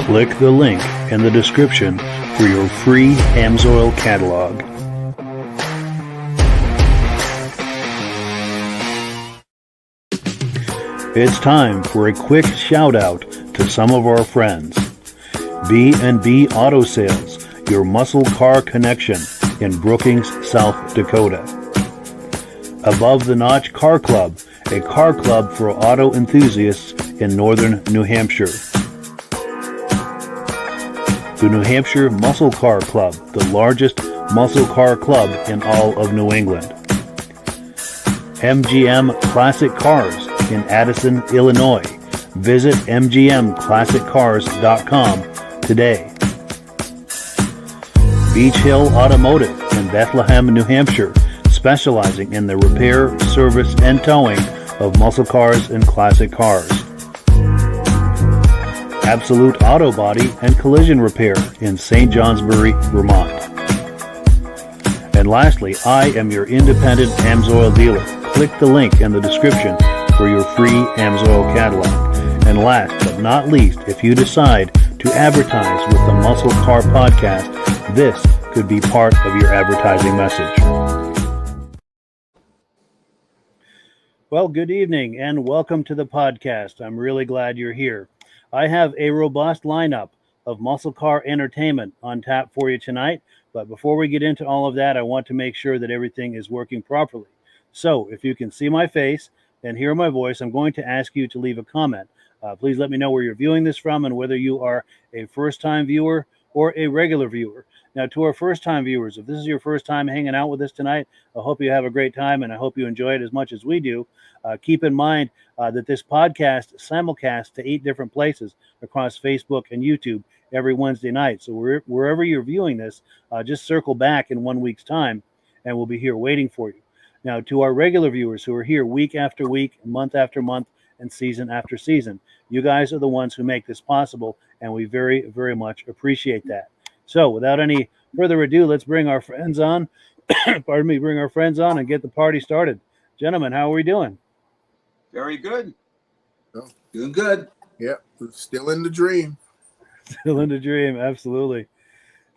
Click the link in the description for your free Amsoil catalog. It's time for a quick shout out to some of our friends. B&B Auto Sales, your muscle car connection in Brookings, South Dakota. Above the Notch Car Club, a car club for auto enthusiasts in northern New Hampshire. The New Hampshire Muscle Car Club, the largest muscle car club in all of New England. MGM Classic Cars in Addison, Illinois. Visit mgmclassiccars.com today. Beach Hill Automotive in Bethlehem, New Hampshire, specializing in the repair, service, and towing of muscle cars and classic cars. Absolute Auto Body and Collision Repair in St. Johnsbury, Vermont. And lastly, I am your independent Amsoil dealer. Click the link in the description for your free Amsoil catalog. And last but not least, if you decide to advertise with the Muscle Car Podcast, this could be part of your advertising message. Well, good evening and welcome to the podcast. I'm really glad you're here. I have a robust lineup of muscle car entertainment on tap for you tonight. But before we get into all of that, I want to make sure that everything is working properly. So if you can see my face and hear my voice, I'm going to ask you to leave a comment. Please let me know where you're viewing this from and whether you are a first-time viewer or a regular viewer. Now, to our first-time viewers, if this is your first time hanging out with us tonight, I hope you have a great time and I hope you enjoy it as much as we do. Keep in mind that this podcast simulcasts to 8 different places across Facebook and YouTube every Wednesday night. So wherever you're viewing this, just circle back in 1 week's time and we'll be here waiting for you. Now, to our regular viewers who are here week after week, month after month, and season after season, you guys are the ones who make this possible, and we very, very much appreciate that. So, without any further ado, let's bring our friends on. Bring our friends on and get the party started. Gentlemen, how are we doing? Very good. Oh, doing good. Yep, still in the dream. Still in the dream, absolutely.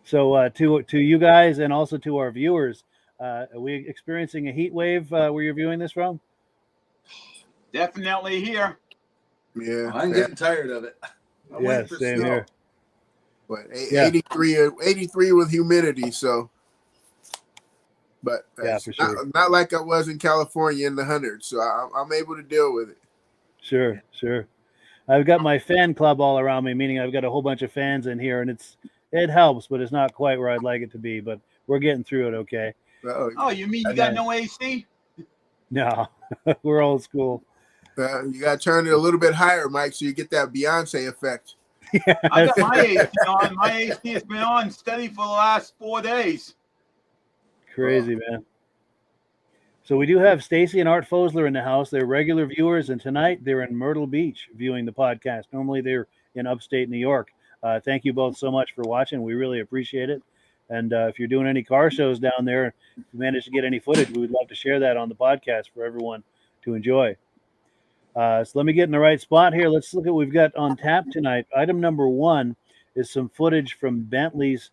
So, to you guys and also to our viewers, are we experiencing a heat wave where you're viewing this from? Definitely here. Yeah, I'm getting tired of it. Yeah, same snow. here. But 83 with humidity, so. But yeah, for sure. Not like I was in California in the hundreds, so I'm able to deal with it. Sure. I've got my fan club all around me, meaning I've got a whole bunch of fans in here, and it helps, but it's not quite where I'd like it to be. But we're getting through it, okay? Oh, you mean you got no AC? No, we're old school. You got to turn it a little bit higher, Mike, so you get that Beyonce effect. Yeah. I got my AC on. My AC has been on steady for the last 4 days. Crazy, man. So we do have Stacy and Art Fosler in the house. They're regular viewers, and tonight they're in Myrtle Beach viewing the podcast. Normally they're in upstate New York. Thank you both so much for watching. We really appreciate it. And if you're doing any car shows down there, if you manage to get any footage, we would love to share that on the podcast for everyone to enjoy. So let me get in the right spot here. Let's look at what we've got on tap tonight. Item number 1 is some footage from Bentley's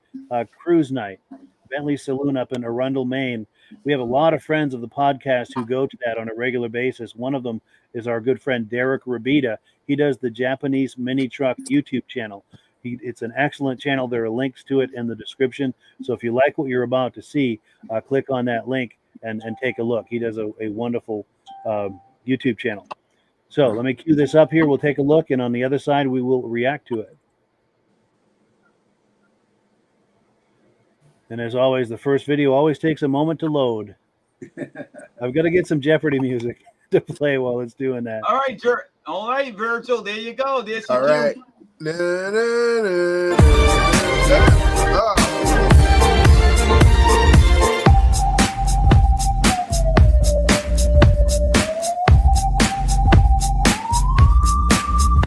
cruise night, Bentley Saloon up in Arundel, Maine. We have a lot of friends of the podcast who go to that on a regular basis. One of them is our good friend Derek Japanese. He does the Japanese Minitruck YouTube channel. It's an excellent channel. There are links to it in the description. So if you like what you're about to see, click on that link and take a look. He does a wonderful YouTube channel. So let me cue this up here. We'll take a look, and on the other side, we will react to it. And as always, the first video always takes a moment to load. I've got to get some Jeopardy music to play while it's doing that. All right, Virgil. There you go. There's all right. Na, na, na, na.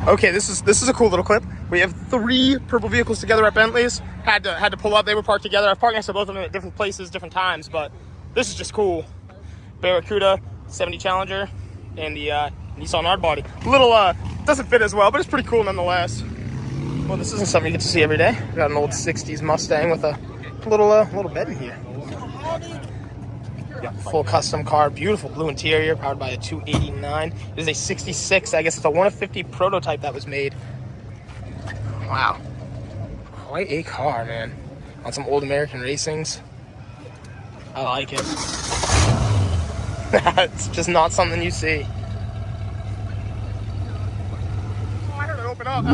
Okay, this is a cool little clip. We have 3 purple vehicles together at Bentley's. Had to pull up. They were parked together. I've parked next to both of them at different places, different times, but this is just cool. Barracuda, 70 Challenger, and the Nissan Hardbody. Little doesn't fit as well, but it's pretty cool nonetheless. Well, this isn't something you get to see every day. We got an old 60s Mustang with a little bed in here. Full custom car, beautiful blue interior, powered by a 289. It is a 66, I guess it's a 1 of 50 prototype that was made. Wow. Quite a car, man. On some old American racings. I like it. It's just not something you see. Oh, I heard it open up.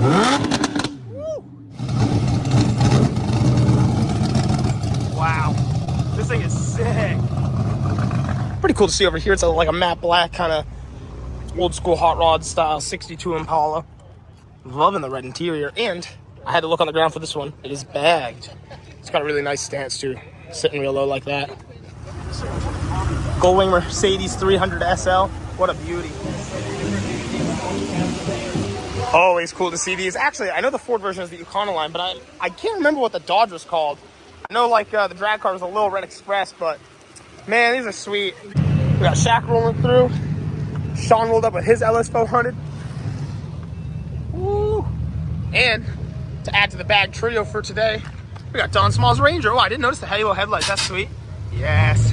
Woo. Wow. This thing is sick. Pretty cool to see over here. It's like a matte black kind of old school hot rod style 62 Impala. Loving the red interior, and I had to look on the ground for this one. It is bagged. It's got a really nice stance too, sitting real low like that. Goldwing Mercedes 300 SL. What a beauty. Always cool to see these. Actually, I know the Ford version is the Econoline, but I can't remember what the Dodge was called. I know like the drag car was a Little Red Express, but man, these are sweet. We got Shaq rolling through. Sean rolled up with his LS400. Woo! And to add to the bag trio for today, we got Don Small's Ranger. Oh, I didn't notice the halo headlights. That's sweet. Yes.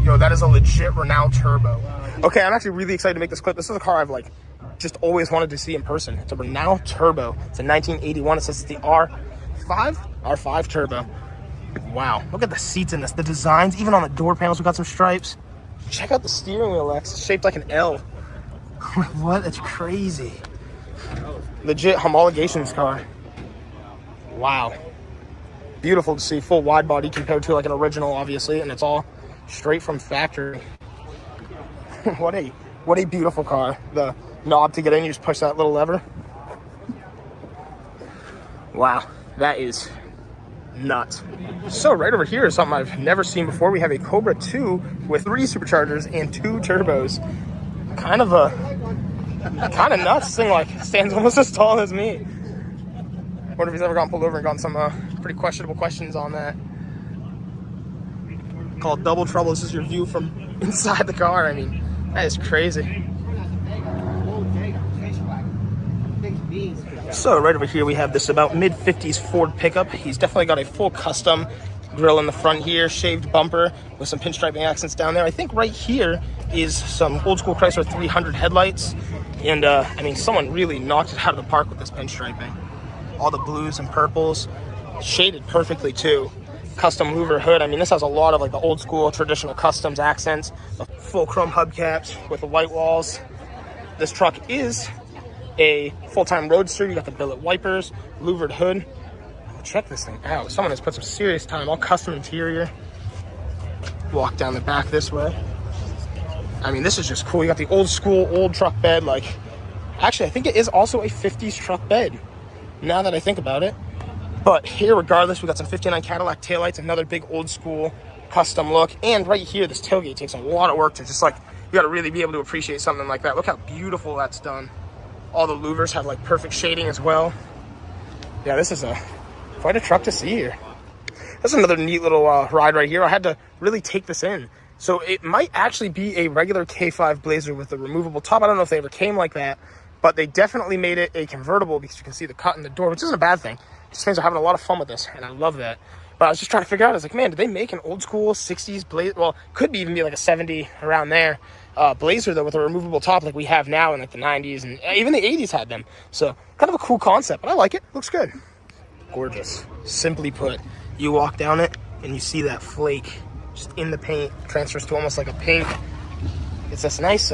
Yo, that is a legit Renault Turbo. Okay, I'm actually really excited to make this clip. This is a car I've like just always wanted to see in person. It's a Renault Turbo. It's a 1981. It says it's the R5 Turbo. Wow, look at the seats in this. The designs, even on the door panels, we got some stripes. Check out the steering wheel, Lex. It's shaped like an L. What? That's crazy. Legit homologations car. Wow. Beautiful to see. Full wide body compared to like an original, obviously, and it's all straight from factory. What a beautiful car. The knob to get in, you just push that little lever. Wow, that is nuts. So right over here is something I've never seen before. We have a Cobra 2 with 3 superchargers and 2 turbos. Kind of nuts. This thing like stands almost as tall as me. Wonder if he's ever gotten pulled over and gotten some pretty questionable questions on that. Called Double Trouble. This is your view from inside the car. I mean, that is crazy. So right over here we have this about mid-50s Ford pickup. He's definitely got a full custom grille in the front here, shaved bumper with some pinstriping accents down there. I think right here is some old school Chrysler 300 headlights. And I mean, someone really knocked it out of the park with this pinstriping. All the blues and purples, shaded perfectly too. Custom louver hood. I mean, this has a lot of like the old school traditional customs accents. The full chrome hubcaps with the white walls. This truck is a full-time roadster. You got the billet wipers, louvered hood. Check this thing out. Someone has put some serious time. All custom interior. Walk down the back this way. I mean, this is just cool. You got the old school, old truck bed. Like, actually, I think it is also a 50s truck bed, now that I think about it. But here, regardless, we got some 59 Cadillac taillights, another big old school custom look. And right here, this tailgate takes a lot of work to just like, you got to really be able to appreciate something like that. Look how beautiful that's done. All the louvers have like perfect shading as well. Yeah, this is quite a truck to see here. That's another neat little ride right here. I had to really take this in. So it might actually be a regular K5 Blazer with a removable top. I don't know if they ever came like that, but they definitely made it a convertible because you can see the cut in the door, which isn't a bad thing. It just means I'm having a lot of fun with this, and I love that. But I was just trying to figure out, I was like, man, did they make an old school 60s Blazer? Well, could even be like a 70 around there. Blazer though with a removable top like we have now in like the 90s, and even the 80s had them. So kind of a cool concept, but I like it. Looks good. Gorgeous. Simply put, you walk down it and you see that flake just in the paint, transfers to almost like a pink. It's this nice,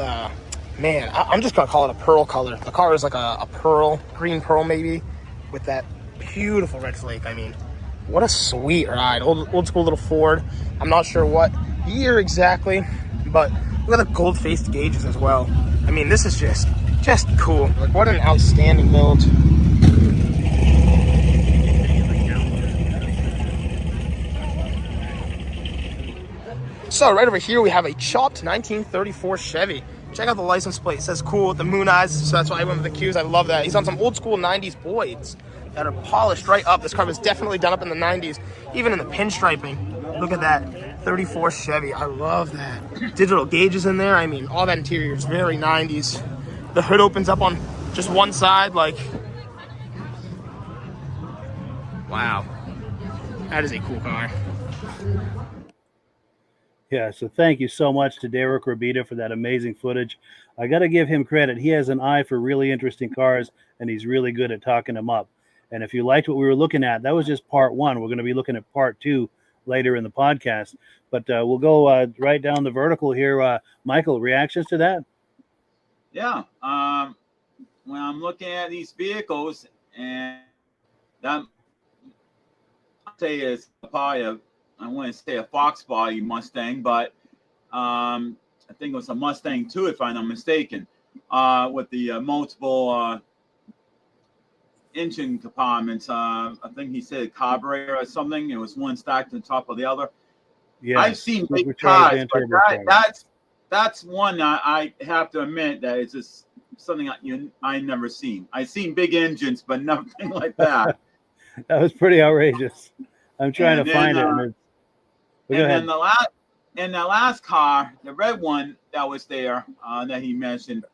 man, I'm just gonna call it a pearl color. The car is like a pearl, green pearl maybe, with that beautiful red flake. I mean, what a sweet ride. Old school little Ford. I'm not sure what year exactly, but look at the gold-faced gauges as well. I mean, this is just cool. Like, what an outstanding build. So right over here we have a chopped 1934 Chevy. Check out the license plate. It says cool with the moon eyes, so that's why I went with the Qs. I love that. He's on some old school 90s Boyds that are polished right up. This car was definitely done up in the 90s, even in the pinstriping. Look at that 34 Chevy. I love that. Digital gauges in there. I mean, all that interior is very 90s. The hood opens up on just one side, like, wow. That is a cool car. Yeah, so thank you so much to Derek Rabita for that amazing footage. I got to give him credit. He has an eye for really interesting cars, and he's really good at talking them up. And if you liked what we were looking at, that was just part one. We're going to be looking at part two later in the podcast. But we'll go right down the vertical here. Michael, reactions to that? Yeah. When I'm looking at these vehicles, and that I'll say is probably I want to say a Fox body Mustang, but I think it was a Mustang too, if I'm not mistaken, with the multiple engine compartments. I think he said Caballero or something. It was one stacked on top of the other. Yeah, I've seen big cars, but that's one I have to admit that it's just something I never seen. I've seen big engines, but nothing like that. That was pretty outrageous. I'm trying to find it. And then the last car, the red one that was there that he mentioned,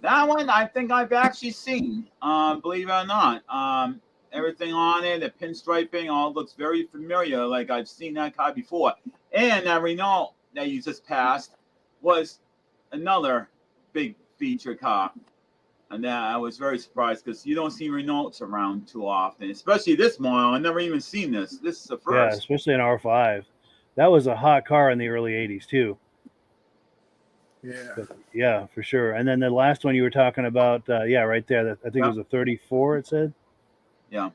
that one I think I've actually seen. Believe it or not, everything on it, the pinstriping, all looks very familiar. Like I've seen that car before. And that Renault that you just passed was another big feature car, and that I was very surprised because you don't see Renaults around too often, especially this model. I've never even seen this. This is the first. Yeah, especially an R5. That was a hot car in the early 80s too. Yeah. But, yeah, for sure. And then the last one you were talking about, yeah, right there. I think it was a 34. It said. Yeah.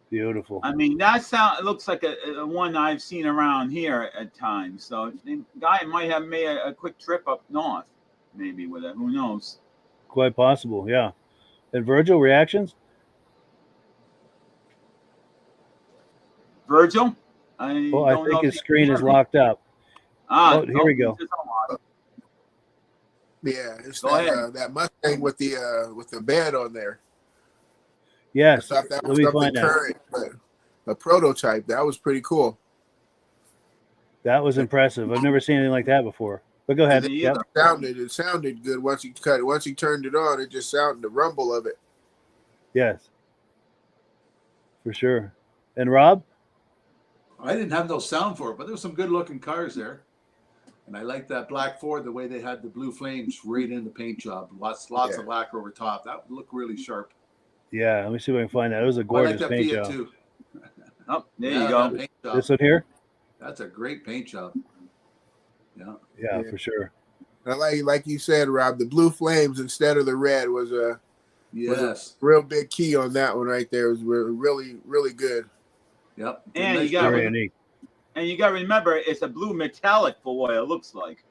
Beautiful. I mean, it looks like a one I've seen around here at times. So the guy might have made a quick trip up north, maybe with it. Who knows? Quite possible, yeah. And Virgil, reactions? Virgil? I think his screen is locked up. Here we go. Yeah, it's that Mustang with the bed on there. Yes. I thought that was something current, but a prototype. That was pretty cool. That was impressive. I've never seen anything like that before. But go ahead. Yep. It sounded good once he cut it. Once he turned it on, it just sounded the rumble of it. Yes. For sure. And Rob? I didn't have no sound for it, but there were some good looking cars there. And I like that black Ford, the way they had the blue flames right in the paint job. Lots of lacquer over top. That would look really sharp. Yeah, let me see if I can find that. It was a gorgeous paint job. Too. Oh, there you go. This one here? That's a great paint job. Yeah, for sure. I like you said, Rob, the blue flames instead of the red was a real big key on that one right there. It was really, really good. Yep. And you got to remember, it's a blue metallic for what it looks like.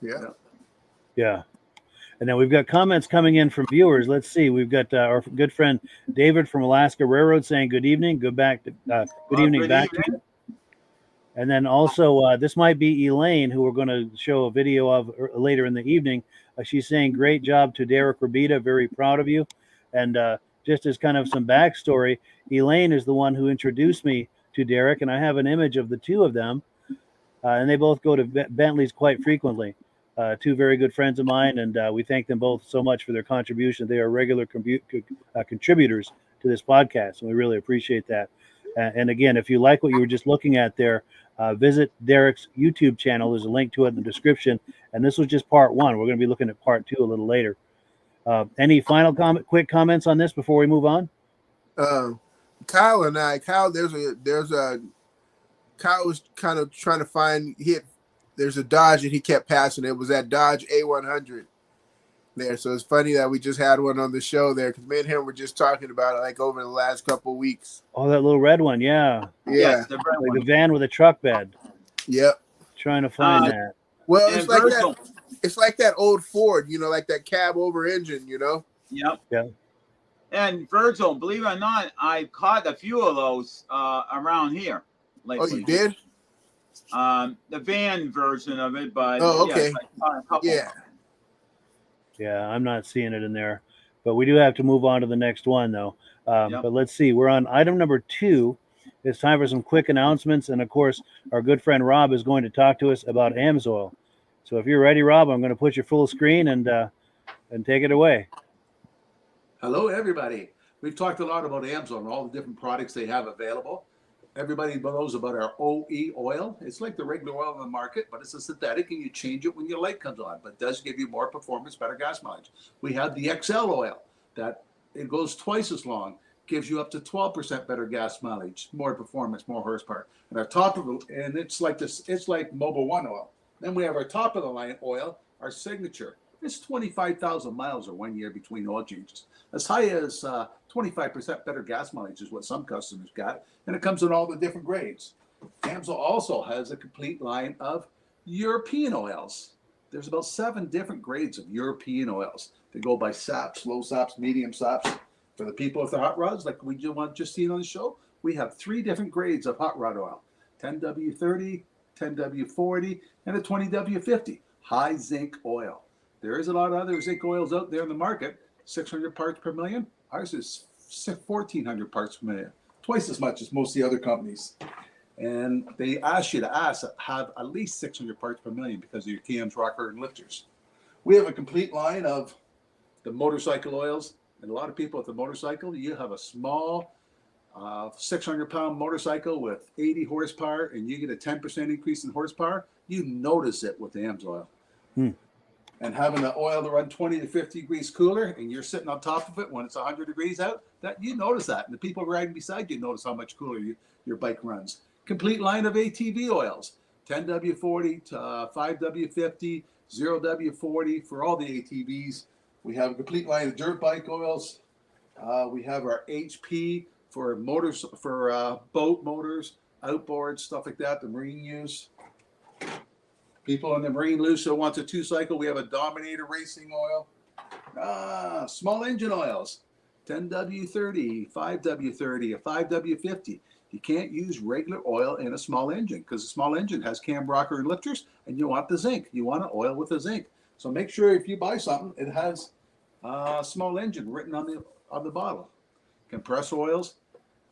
Yeah. And then we've got comments coming in from viewers. Let's see. We've got our good friend David from Alaska Railroad saying good evening. Good evening back to you. And then also, this might be Elaine, who we're going to show a video of later in the evening. She's saying, great job to Derek Rabita. Very proud of you. And just as kind of some backstory, Elaine is the one who introduced me to Derek, and I have an image of the two of them. And they both go to Bentley's quite frequently. Two very good friends of mine, and we thank them both so much for their contribution. They are regular contributors to this podcast, and we really appreciate that. And again, if you like what you were just looking at there, visit Derek's YouTube channel. There's a link to it in the description. And this was just part one. We're going to be looking at part two a little later. Any final quick comments on this before we move on? Kyle, Kyle was kind of trying to find there's a Dodge and he kept passing. It was that Dodge A100 there. So it's funny that we just had one on the show there because me and him were just talking about it like over the last couple of weeks. Oh, that little red one. Yeah. Yeah. The van with a truck bed. Yep. Trying to find that. Well, it's like that. It's like that old Ford, like that cab over engine, Yep. Yeah. And Virgil, believe it or not, I caught a few of those around here lately. Oh, you did? The van version of it, but okay. Yeah, I'm not seeing it in there, but we do have to move on to the next one though. But let's see, we're on item number 2, it's time for some quick announcements. And of course, our good friend Rob is going to talk to us about Amsoil. So if you're ready, Rob, I'm going to put your full screen and take it away. Hello, everybody. We've talked a lot about Amsoil and all the different products they have available. Everybody knows about our OE oil. It's like the regular oil in the market, but it's a synthetic, and you change it when your light comes on, but it does give you more performance, better gas mileage. We have the XL oil that it goes twice as long, gives you up to 12% better gas mileage, more performance, more horsepower. And our top of it, and it's like this, it's like Mobil 1 oil. Then we have our top of the line oil, our signature. It's 25,000 miles or 1 year between oil changes. As high as 25% better gas mileage is what some customers got, and it comes in all the different grades. Amsoil also has a complete line of European oils. There's about 7 different grades of European oils. They go by SAPs, low SAPs, medium SAPs. For the people with the hot rods, like we just seen on the show, we have 3 different grades of hot rod oil: 10W30, 10W40, and a 20W50. High zinc oil. There is a lot of other zinc oils out there in the market. 600 parts per million. Ours is 1,400 parts per million, twice as much as most of the other companies. And they ask you to have at least 600 parts per million because of your cams, rocker, and lifters. We have a complete line of the motorcycle oils. And a lot of people with the motorcycle, you have a small 600-pound motorcycle with 80 horsepower, and you get a 10% increase in horsepower. You notice it with the Amsoil. And having the oil to run 20 to 50 degrees cooler, and you're sitting on top of it when it's 100 degrees out, that you notice that. And the people riding beside you notice how much cooler your bike runs. Complete line of ATV oils: 10W40 to 5W50, 0W40 for all the ATVs. We have a complete line of dirt bike oils. We have our HP for motors, for boat motors, outboards, stuff like that, the marine use. People in the marine loose who wants a 2-cycle, we have a Dominator racing oil. Small engine oils: 10W30, 5W30, a 5W50. You can't use regular oil in a small engine because a small engine has cam, rocker, and lifters, and you want the zinc. You want an oil with the zinc. So make sure if you buy something, it has small engine written on the bottle. Compressor oils: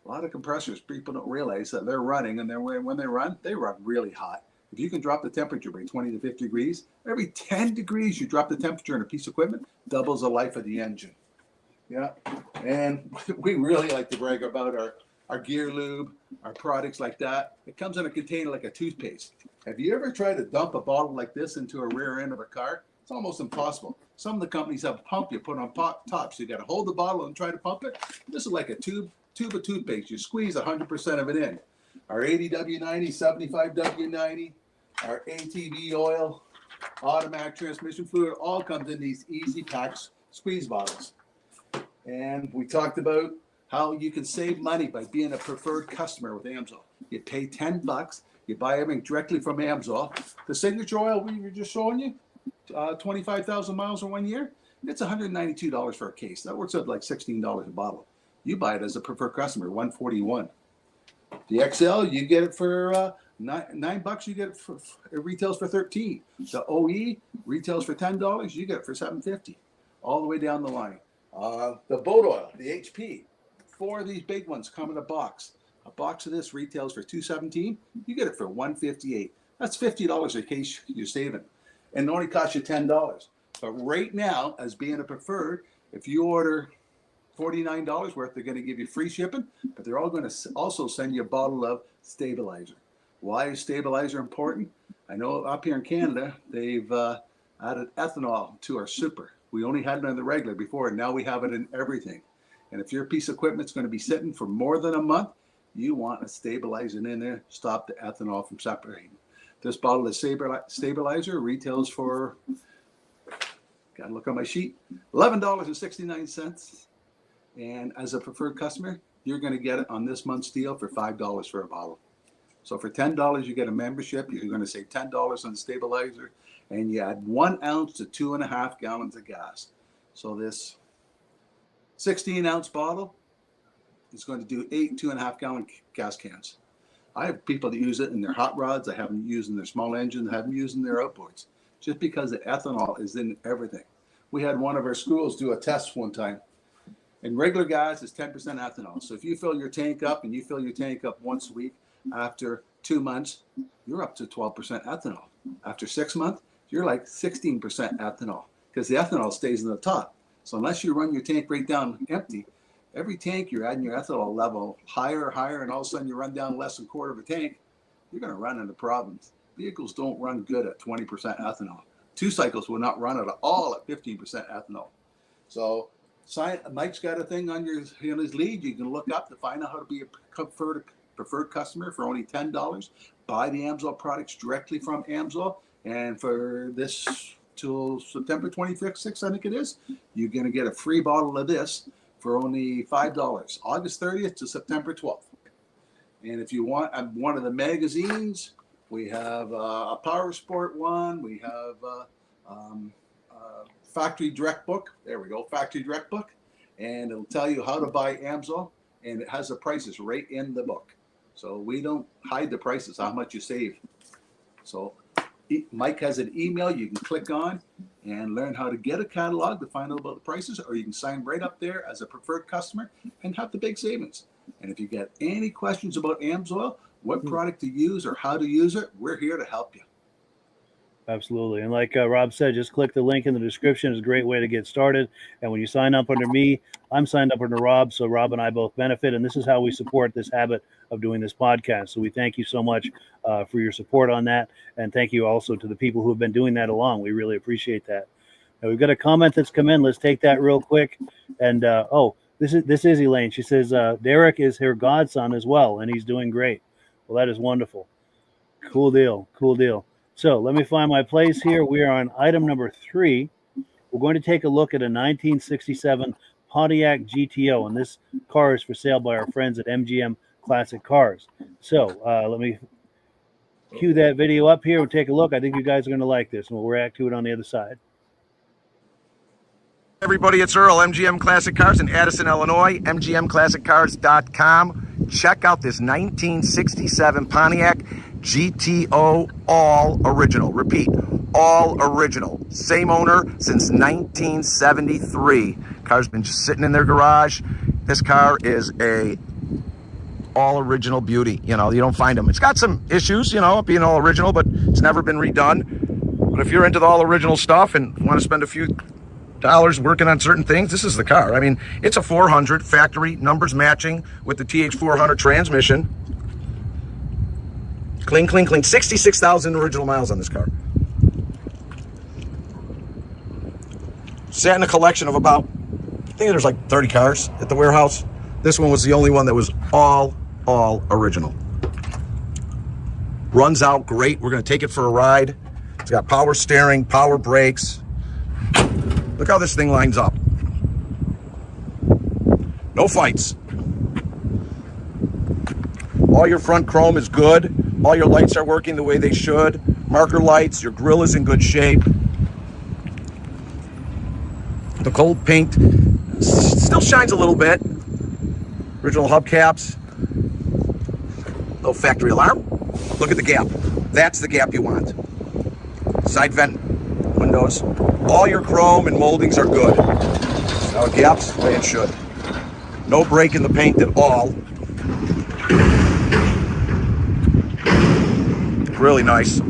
a lot of compressors, people don't realize that they're running, and when they run really hot. If you can drop the temperature by 20 to 50 degrees, every 10 degrees you drop the temperature in a piece of equipment, doubles the life of the engine. Yeah, and we really like to brag about our gear lube, our products like that. It comes in a container like a toothpaste. Have you ever tried to dump a bottle like this into a rear end of a car? It's almost impossible. Some of the companies have a pump you put on top, so you got to hold the bottle and try to pump it. This is like a tube of toothpaste. You squeeze 100% of it in. Our 80W90, 75W90, our ATV oil, automatic transmission fluid, all comes in these easy packs squeeze bottles. And we talked about how you can save money by being a preferred customer with Amsoil. You pay $10, you buy everything directly from Amsoil. The signature oil we were just showing you, 25,000 miles in 1 year, it's $192 for a case. That works out like $16 a bottle. You buy it as a preferred customer, $141. The XL, you get it for $9. You get it it retails for $13. The OE retails for $10. You get it for $7.50, all the way down the line. The boat oil, the HP, 4 of these big ones come in a box. A box of this retails for $217. You get it for $158. That's $50 a case you're saving, and it only costs you $10. But right now, as being a preferred, if you order $49 worth, they're going to give you free shipping, but they're all going to also send you a bottle of stabilizer. Why is stabilizer important? I know up here in Canada, they've added ethanol to our super. We only had it in the regular before, and now we have it in everything. And if your piece of equipment's going to be sitting for more than a month, you want a stabilizer in there, stop the ethanol from separating. This bottle of stabilizer retails for, gotta look on my sheet, $11.69. And as a preferred customer, you're going to get it on this month's deal for $5 for a bottle. So for $10, you get a membership. You're going to save $10 on the stabilizer, and you add 1 ounce to 2.5 gallons of gas. So this 16-ounce bottle is going to do 8 2.5-gallon gas cans. I have people that use it in their hot rods. I have them using their small engines. I have them using their outboards, just because the ethanol is in everything. We had one of our schools do a test one time, And regular gas is 10% ethanol. So if you fill your tank up and you fill your tank up once a week, after 2 months, you're up to 12% ethanol. After 6 months, you're like 16% ethanol because the ethanol stays in the top. So unless you run your tank right down empty, every tank you're adding your ethanol level higher, and all of a sudden you run down less than a quarter of a tank, you're going to run into problems. Vehicles don't run good at 20% ethanol. 2 cycles will not run at all at 15% ethanol. So Mike's got a thing on his lead. You can look up to find out how to be a preferred customer for only $10. Buy the Amsoil products directly from Amsoil. And for this till September 26th, I think it is, you're going to get a free bottle of this for only $5, August 30th to September 12th. And if you want one of the magazines, we have a Power Sport one. We have Factory Direct book. There we go, Factory Direct book. And it'll tell you how to buy Amsoil, and it has the prices right in the book. So we don't hide the prices, how much you save. So Mike has an email you can click on and learn how to get a catalog to find out about the prices, or you can sign right up there as a preferred customer and have the big savings. And if you get any questions about Amsoil, what product to use or how to use it, we're here to help you. Absolutely. And like Rob said, just click the link in the description. It's a great way to get started. And when you sign up under me, I'm signed up under Rob, so Rob and I both benefit. And this is how we support this habit of doing this podcast. So we thank you so much for your support on that. And thank you also to the people who have been doing that along. We really appreciate that. Now, we've got a comment that's come in. Let's take that real quick. And, this is Elaine. She says, Derek is her godson as well, and he's doing great. Well, that is wonderful. Cool deal. Cool deal. So let me find my place here. We are on item number 3. We're going to take a look at a 1967 Pontiac GTO, and this car is for sale by our friends at MGM Classic Cars. So let me cue that video up here and take a look. I think you guys are going to like this, and we'll react to it on the other side. Everybody, it's Earl, MGM Classic Cars in Addison, Illinois, mgmclassiccars.com. Check out this 1967 Pontiac GTO, all original. Repeat, all original. Same owner since 1973. Car's been just sitting in their garage. This car is a all original beauty. You know, you don't find them. It's got some issues, you know, being all original, but it's never been redone. But if you're into the all original stuff and want to spend a few dollars working on certain things, this is the car. I mean, it's a 400 factory, numbers matching with the TH400 transmission. Clean, clean, clean. 66,000 original miles on this car. Sat in a collection of about, I think there's like 30 cars at the warehouse. This one was the only one that was all original. Runs out great. We're going to take it for a ride. It's got power steering, power brakes. Look how this thing lines up. No fights. All your front chrome is good. All your lights are working the way they should. Marker lights, your grille is in good shape. The cold paint still shines a little bit. Original hubcaps. No factory alarm. Look at the gap. That's the gap you want. Side vent windows. All your chrome and moldings are good. Now it gaps the way it should. No break in the paint at all. Really nice.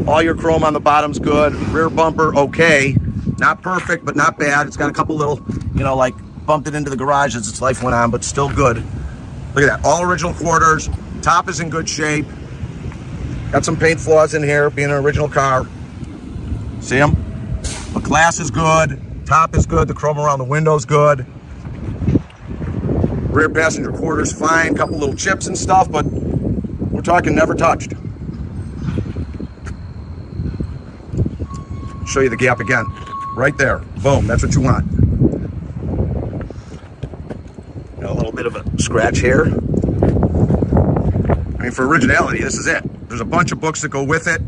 All your chrome on the bottom's good. Rear bumper, okay. Not perfect, but not bad. It's got a couple little, you know, like bumped it into the garage as its life went on, but still good. Look at that. All original quarters. Top is in good shape. Got some paint flaws in here, being an original car. See them? The glass is good. Top is good. The chrome around the window's good. Rear passenger quarters fine. Couple little chips and stuff, but we're talking never touched. Show you the gap again. Right there. Boom. That's what you want. Got a little bit of a scratch here. I mean, for originality, this is it. There's a bunch of books that go with it.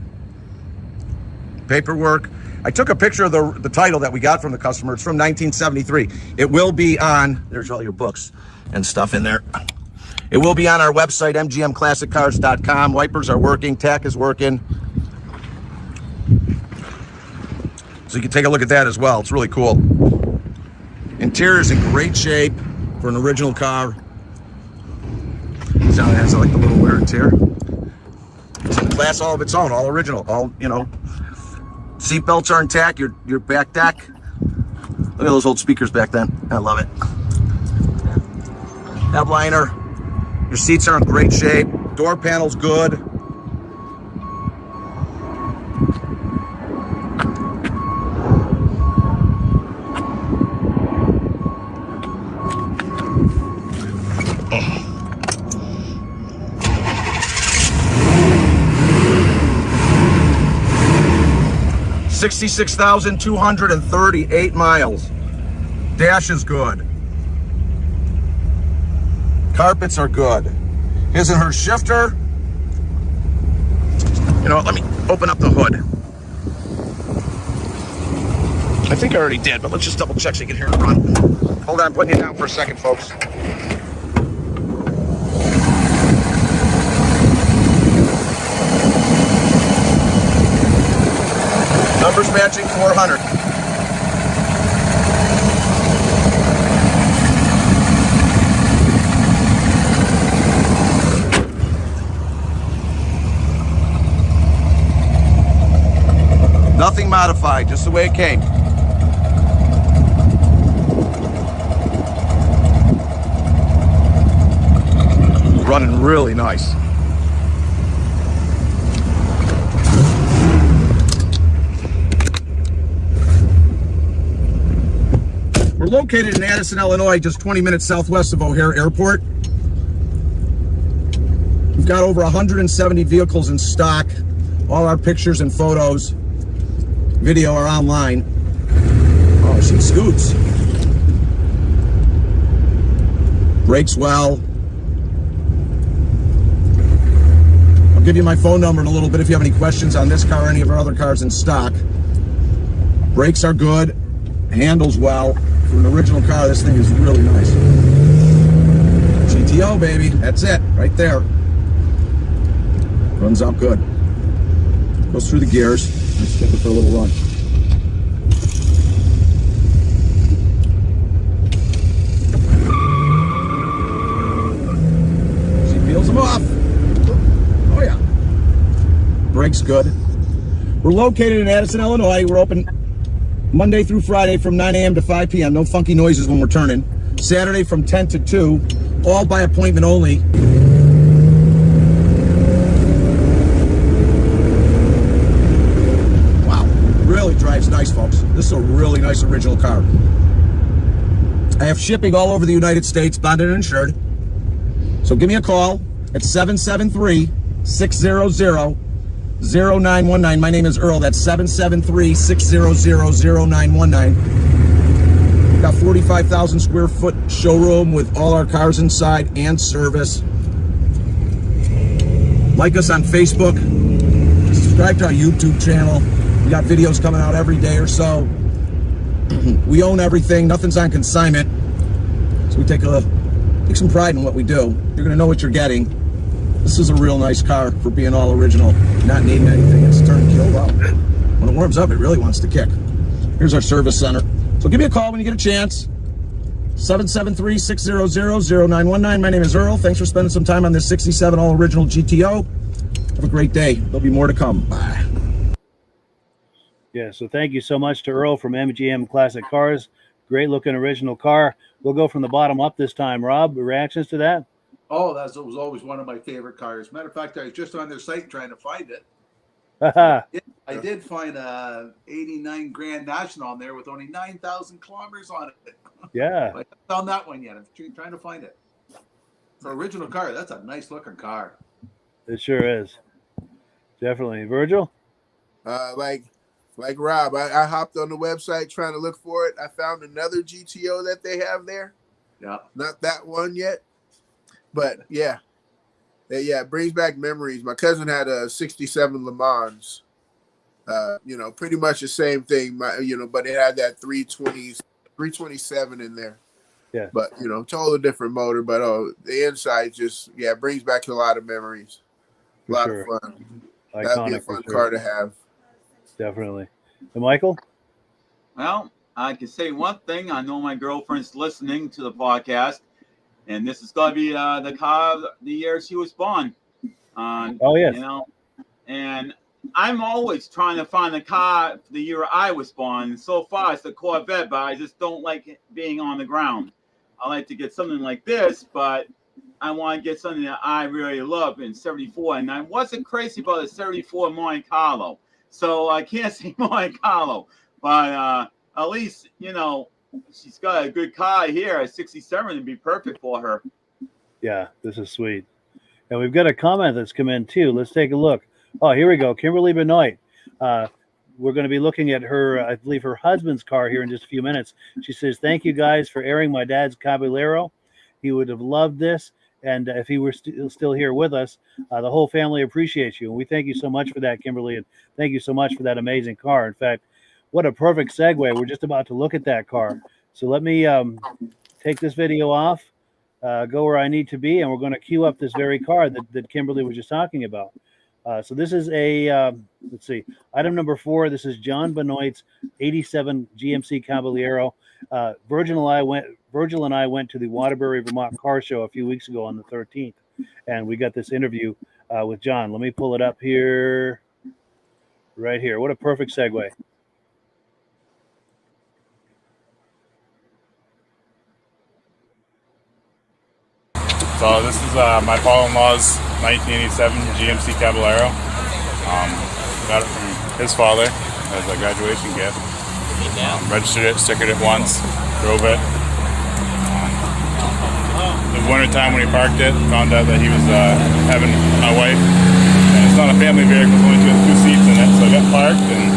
Paperwork. I took a picture of the title that we got from the customer. It's from 1973. It will be on, there's all your books and stuff in there. It will be on our website, mgmclassiccars.com. Wipers are working. Tack is working. So you can take a look at that as well. It's really cool. Interior's in great shape for an original car. It has like the little wear and tear. It's in a class all of its own, all original, all, you know. Seat belts are intact, your back deck. Look at those old speakers back then. I love it. Headliner. Your seats are in great shape. Door panel's good. $66,238 miles. Dash is good. Carpets are good. His and her shifter. You know what, let me open up the hood. I think I already did, but let's just double check so you can hear it run. Hold on, I'm putting you down for a second, folks. Numbers matching 400. Nothing modified, just the way it came. Running really nice. We're located in Addison, Illinois, just 20 minutes southwest of O'Hare Airport. We've got over 170 vehicles in stock. All our pictures and photos, video are online. Oh, she scoots. Brakes well. I'll give you my phone number in a little bit if you have any questions on this car or any of our other cars in stock. Brakes are good. Handles well. For an original car, this thing is really nice. GTO, baby. That's it. Right there. Runs out good. Goes through the gears. Let's take it for a little run. She peels them off. Oh, yeah. Brakes good. We're located in Addison, Illinois. We're open Monday through Friday from 9 a.m. to 5 p.m. No funky noises when we're turning. Saturday from 10 to 2. All by appointment only. Wow. Really drives nice, folks. This is a really nice original car. I have shipping all over the United States, bonded and insured. So give me a call at 773-600-0919. My name is Earl. That's 773-600-0919. Got 45,000 square foot showroom with all our cars inside and service. Like us on Facebook. Subscribe to our YouTube channel. We got videos coming out every day or so. We own everything. Nothing's on consignment. So we take some pride in what we do. You're going to know what you're getting. This is a real nice car for being all original, not needing anything. It's turned killed out. When it warms up, it really wants to kick. Here's our service center. So give me a call when you get a chance. 773-600-0919. My name is Earl. Thanks for spending some time on this 67 all original GTO. Have a great day. There'll be more to come. Bye. Yeah, so thank you so much to Earl from MGM Classic Cars. Great looking original car. We'll go from the bottom up this time. Rob, reactions to that? Oh, that was always one of my favorite cars. Matter of fact, I was just on their site trying to find it. I did find a 89 Grand National on there with only 9,000 kilometers on it. Yeah. I haven't found that one yet. I'm trying to find it. For original car, that's a nice looking car. It sure is. Definitely. Virgil? Like Rob, I hopped on the website trying to look for it. I found another GTO that they have there. Yeah. Not that one yet. But yeah, it brings back memories. My cousin had a 67 Le Mans, pretty much the same thing, but it had that 327 in there. Yeah. But, totally different motor. But, the inside just, brings back a lot of memories. A lot of fun. Iconic. That'd be a fun car to have. Definitely. And Michael? Well, I can say one thing. I know my girlfriend's listening to the podcast, and this is going to be the car of the year she was born. Oh, yes. You know, and I'm always trying to find a car for the year I was born. So far, it's the Corvette, but I just don't like being on the ground. I like to get something like this, but I want to get something that I really love in 74. And I wasn't crazy about the 74 Monte Carlo. So I can't say Monte Carlo, but at least, you know, she's got a good car here at 67 to be perfect for her. Yeah, this is sweet. And we've got a comment that's come in too. Let's take a look. Oh, here we go. Kimberly Benoit. We're going to be looking at her, I believe, her husband's car here in just a few minutes. She says, "Thank you guys for airing my dad's Caballero. He would have loved this. And if he were still here with us, the whole family appreciates you. And we thank you so much for that, Kimberly. And thank you so much for that amazing car. In fact, what a perfect segue. We're just about to look at that car. So let me take this video off, go where I need to be, and we're going to queue up this very car that Kimberly was just talking about. So this is a, let's see, item number 4. This is John Benoit's 87 GMC Caballero. Virgil and I went to the Waterbury, Vermont car show a few weeks ago on the 13th, and we got this interview with John. Let me pull it up here, right here. What a perfect segue. So this is my father-in-law's 1987 GMC Caballero. Got it from his father as a graduation gift. Registered it, stickered it once, drove it. The winter time when he parked it, found out that he was having my wife. And it's not a family vehicle, it's only two seats in it, so I got parked and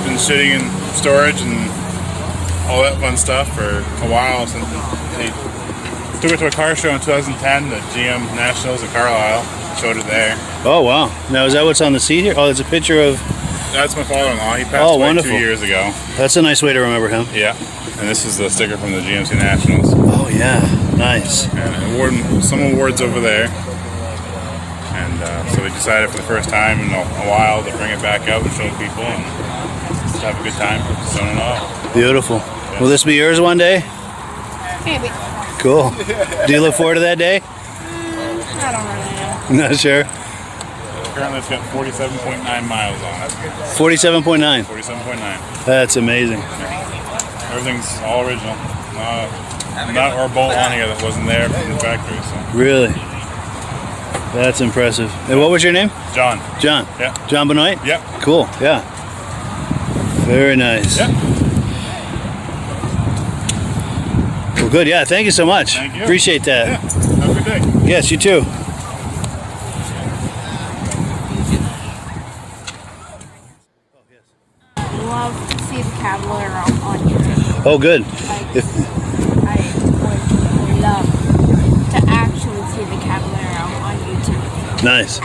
been sitting in storage and all that fun stuff for a while since they took it to a car show in 2010, the GM Nationals in Carlisle. Showed it there. Oh, wow. Now, is that what's on the seat here? Oh, there's a picture of... That's my father-in-law. He passed away wonderful. 2 years ago. That's a nice way to remember him. Yeah. And this is the sticker from the GMC Nationals. Oh, yeah. Nice. And some awards over there. And so we decided for the first time in a while to bring it back out and show people and just have a good time showing it off. Beautiful. Yeah. Will this be yours one day? Maybe. Cool. Do you look forward to that day? I don't really know. Not sure. Currently it's got 47.9 miles on it. 47.9? 47.9. That's amazing. Yeah. Everything's all original. Not or bolt on here that wasn't there from the factory. So. Really? That's impressive. And what was your name? John. John? Yeah. John Benoit? Yep. Cool. Yeah. Very nice. Yeah. Well, good. Yeah. Thank you so much. Thank you. Appreciate that. Yeah. Have a good day. Yes, you too. Love to see the Caballero on YouTube. Oh, good. I would love to actually see the Caballero on YouTube. Nice.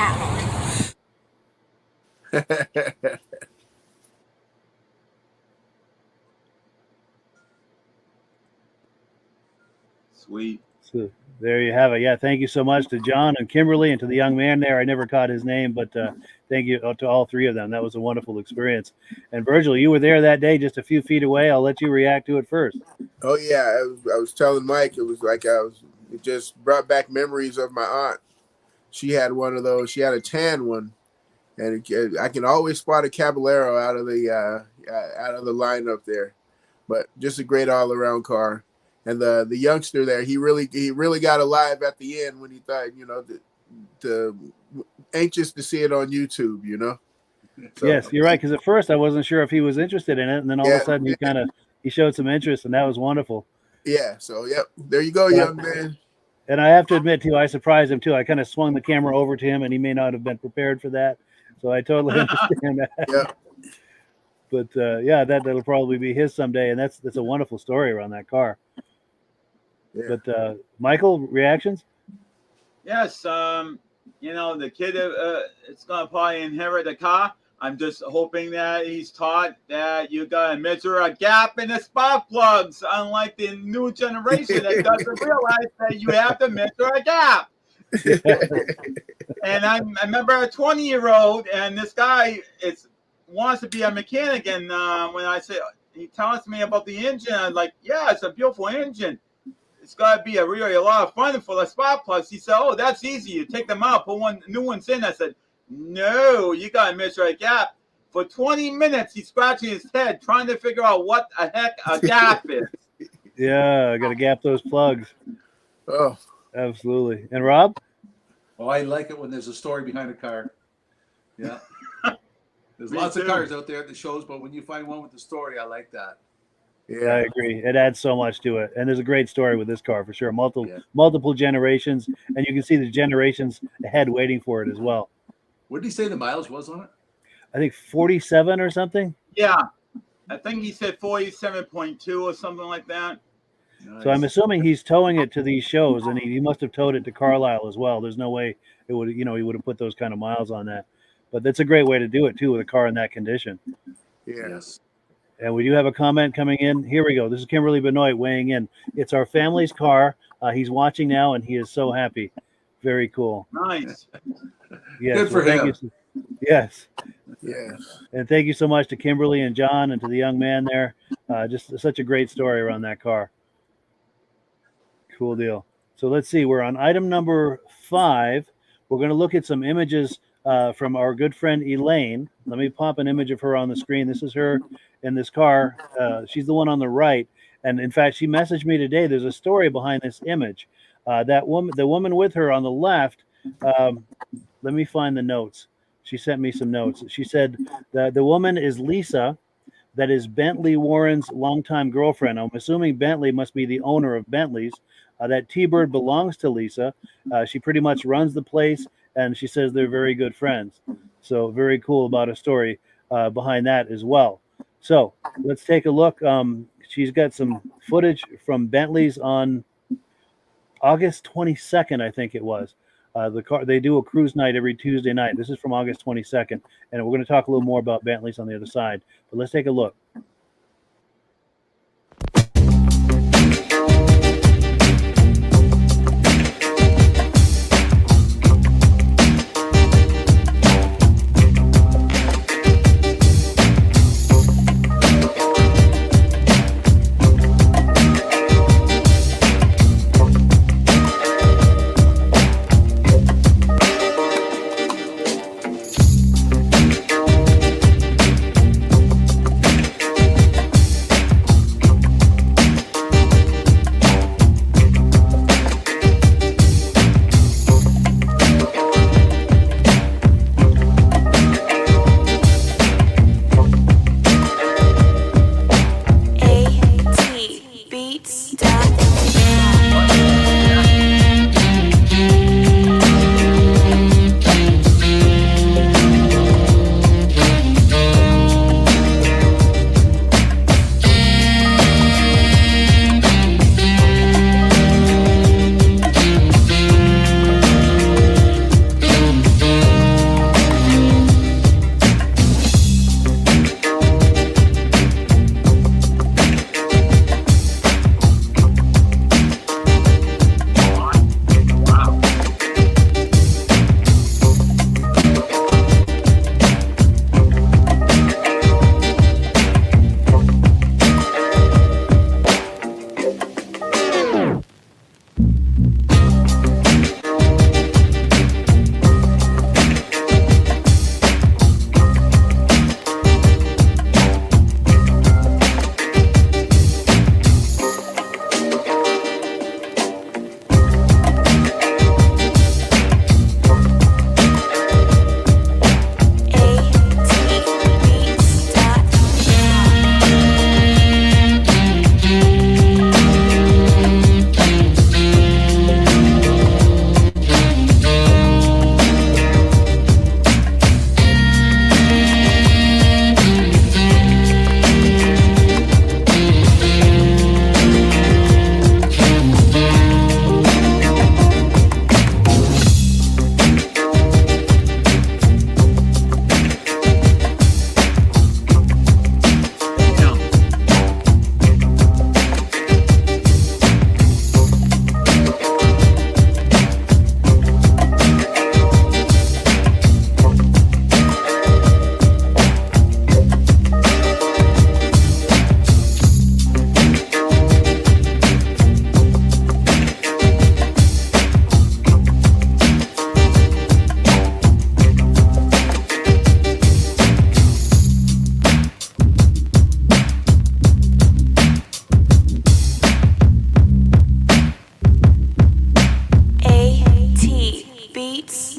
Sweet. So there you have it. Yeah, thank you so much to John and Kimberly and to the young man there. I never caught his name, but thank you to all three of them. That was a wonderful experience. And Virgil, you were there that day, just a few feet away. I'll let you react to it first. Oh yeah, I was telling Mike, it was like it just brought back memories of my aunt. She had one of those. She had a tan one, and I can always spot a Caballero out of the lineup there. But just a great all around car. And the youngster there, he really got alive at the end when he thought, the anxious to see it on YouTube, So, yes, you're right. Because at first I wasn't sure if he was interested in it, and then all of a sudden he showed some interest, and that was wonderful. Yeah. So yep, there you go, young man. And I have to admit too, I surprised him too. I kind of swung the camera over to him, and he may not have been prepared for that. So I totally understand that. Yeah. But that'll probably be his someday, and that's a wonderful story around that car. Yeah. But Michael, reactions? Yes, the kid is gonna probably inherit the car. I'm just hoping that he's taught that you gotta measure a gap in the spark plugs, unlike the new generation that doesn't realize that you have to measure a gap. And I remember a 20-year-old, and this guy wants to be a mechanic, and when I said, he tells me about the engine. I'm like, yeah, it's a beautiful engine. It's got to be a lot of fun for the spark plugs. He said, oh, that's easy. You take them out, put new ones in. I said, no, you got to measure a gap. For 20 minutes, he's scratching his head trying to figure out what the heck a gap is. Yeah, I got to gap those plugs. Oh, absolutely. And Rob? Oh, I like it when there's a story behind a car. Yeah. There's lots of cars out there at the shows, but when you find one with a story, I like that. Yeah, I agree. It adds so much to it. And there's a great story with this car for sure. Multiple generations, and you can see the generations ahead waiting for it as well. What did he say the miles was on it? I think 47 or something. Yeah. I think he said 47.2 or something like that. Nice. So I'm assuming he's towing it to these shows, and he must have towed it to Carlisle as well. There's no way it would, he would have put those kind of miles on that. But that's a great way to do it too with a car in that condition. Yes. And we do have a comment coming in. Here we go. This is Kimberly Benoit weighing in. It's our family's car. He's watching now, and he is so happy. Very cool. Nice. Yes. Good for him. Yes. Yes. And thank you so much to Kimberly and John and to the young man there. Just such a great story around that car. Cool deal. So let's see. We're on item number 5. We're going to look at some images from our good friend Elaine. Let me pop an image of her on the screen. This is her in this car. She's the one on the right. And in fact, she messaged me today. There's a story behind this image. That woman, the woman with her on the left, let me find the notes. She sent me some notes. She said that the woman is Lisa. That is Bentley Warren's longtime girlfriend. I'm assuming Bentley must be the owner of Bentley's. That T-Bird belongs to Lisa. She pretty much runs the place, and she says they're very good friends. So very cool about a story behind that as well. So let's take a look. She's got some footage from Bentley's on August 22nd, I think it was. The car, they do a cruise night every Tuesday night. This is from August 22nd, and we're going to talk a little more about Bentley's on the other side. But let's take a look.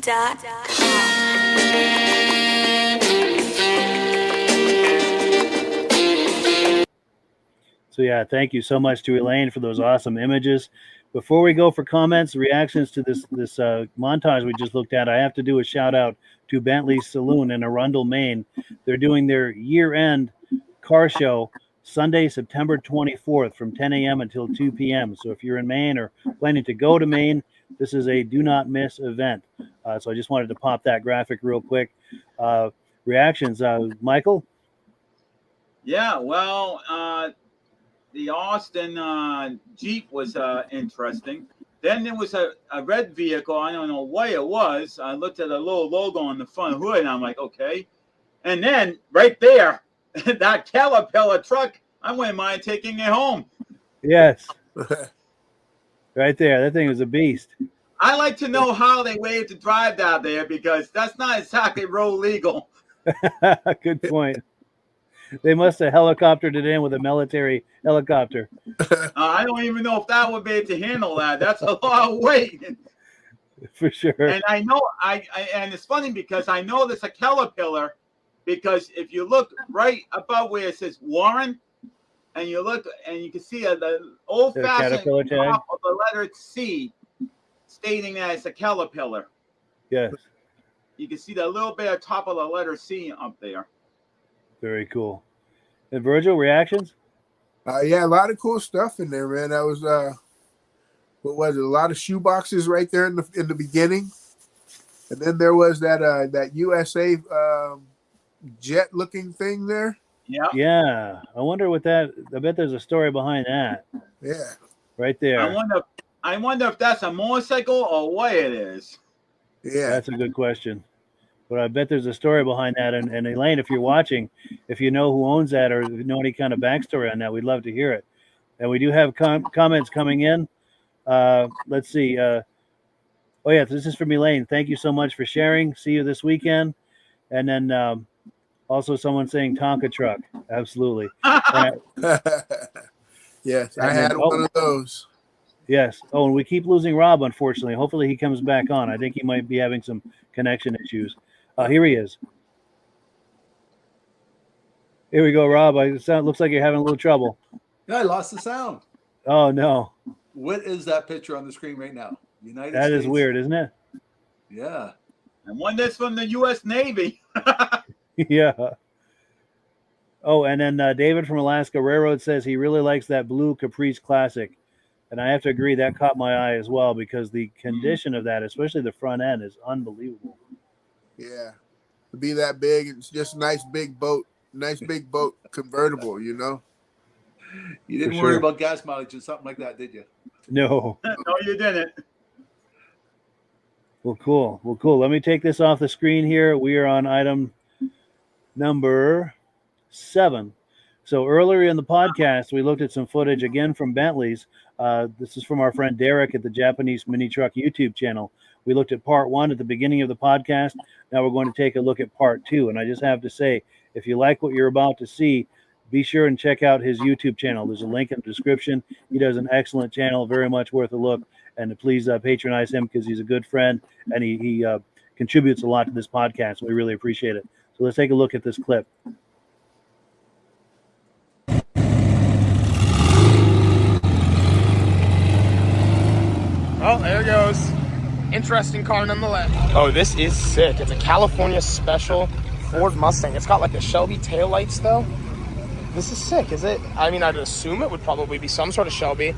So yeah, thank you so much to Elaine for those awesome images. Before we go for comments, reactions to this montage we just looked at, I have to do a shout out to Bentley's Saloon in Arundel, Maine. They're doing their year-end car show Sunday, September 24th from 10 a.m. until 2 p.m. So if you're in Maine or planning to go to Maine, this is a do not miss event. So I just wanted to pop that graphic real quick. Reactions, Michael? Yeah, well, the Austin Jeep was interesting. Then there was a red vehicle. I don't know what it was. I looked at a little logo on the front hood, and I'm like, okay. And then right there, that Caterpillar truck, I wouldn't mind taking it home. Yes. Right there. That thing was a beast. I like to know how they were able to drive down there because that's not exactly road legal. Good point. They must have helicoptered it in with a military helicopter. I don't even know if that would be able to handle that. That's a lot of weight. For sure. And I know, and it's funny because I know there's a Caterpillar because if you look right above where it says Warren, and you look and you can see the old-fashioned top of the letter C stating that it's a Caterpillar. Yes. You can see the little bit of top of the letter C up there. Very cool. And Virgil, reactions? Yeah, a lot of cool stuff in there, man. That was what was it? A lot of shoe boxes right there in the beginning, and then there was that USA jet looking thing there. Yeah. Yeah. I wonder what that. I bet there's a story behind that. Yeah. Right there. I wonder if that's a motorcycle or what it is. Yeah. That's a good question. But I bet there's a story behind that. And Elaine, if you're watching, if you know who owns that or if you know any kind of backstory on that, we'd love to hear it. And we do have comments coming in. Let's see. Oh, yeah, this is from Elaine. Thank you so much for sharing. See you this weekend. And then also someone saying Tonka truck. Absolutely. Yes, I had one of those. Yes. Oh, and we keep losing Rob, unfortunately. Hopefully he comes back on. I think he might be having some connection issues. Here he is. Here we go, Rob. Looks like you're having a little trouble. Yeah, I lost the sound. Oh, no. What is that picture on the screen right now? United That States. is weird, isn't it? Yeah. And one that's from the U.S. Navy. Yeah. Oh, and then David from Alaska Railroad says he really likes that blue Caprice Classic. And I have to agree, that caught my eye as well because the condition of that, especially the front end, is unbelievable. Yeah. To be that big, it's just a nice big boat convertible, you know? You didn't worry about gas mileage or something like that, did you? No. No, you didn't. Well, cool. Let me take this off the screen here. We are on item number 7. So earlier in the podcast, we looked at some footage again from Bentley's. This is from our friend Derek at the Japanese Minitruck YouTube channel. We looked at part 1 at the beginning of the podcast. Now we're going to take a look at part 2. And I just have to say, if you like what you're about to see, be sure and check out his YouTube channel. There's a link in the description. He does an excellent channel, very much worth a look. And please patronize him because he's a good friend and he contributes a lot to this podcast. We really appreciate it. So let's take a look at this clip. Oh, there it goes. Interesting car nonetheless. Oh, this is sick. It's a California Special Ford Mustang. It's got like the Shelby taillights though. This is sick, is it? I mean, I'd assume it would probably be some sort of Shelby.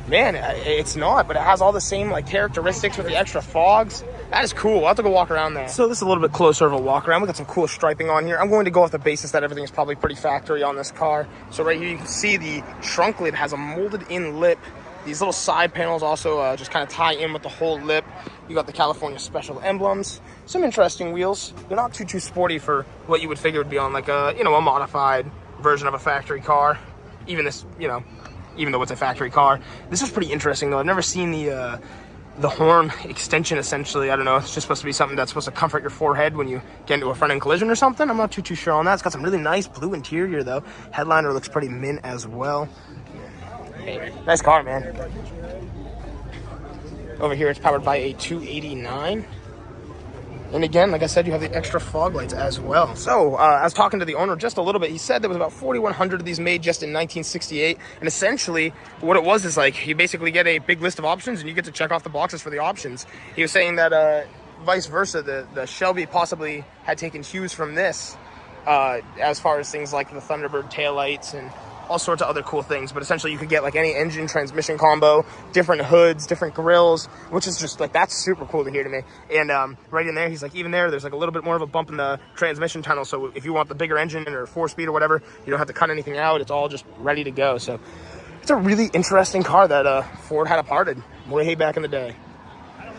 Man, it's not, but it has all the same like characteristics with the extra fogs. That is cool. I'll have to go walk around there. So this is a little bit closer of a walk around. We got some cool striping on here. I'm going to go off the basis that everything is probably pretty factory on this car. So right here you can see the trunk lid has a molded in lip. These little side panels also just kind of tie in with the whole lip. You got the California Special emblems. Some interesting wheels. They're not too sporty for what you would figure would be on like a, a modified version of a factory car. Even this, even though it's a factory car. This is pretty interesting though. I've never seen the horn extension essentially. I don't know. It's just supposed to be something that's supposed to comfort your forehead when you get into a front end collision or something. I'm not too sure on that. It's got some really nice blue interior though. Headliner looks pretty mint as well. Hey, nice car, man. Over here, it's powered by a 289. And again, like I said, you have the extra fog lights as well. So I was talking to the owner just a little bit. He said there was about 4,100 of these made just in 1968. And essentially what it was is like you basically get a big list of options and you get to check off the boxes for the options. He was saying that vice versa, the Shelby possibly had taken cues from this as far as things like the Thunderbird taillights and all sorts of other cool things. But essentially you could get like any engine transmission combo, different hoods, different grills, which is just like, that's super cool to hear to me. And right in there, he's like, even there's like a little bit more of a bump in the transmission tunnel. So if you want the bigger engine or 4-speed or whatever, you don't have to cut anything out. It's all just ready to go. So it's a really interesting car that Ford had aparted way back in the day.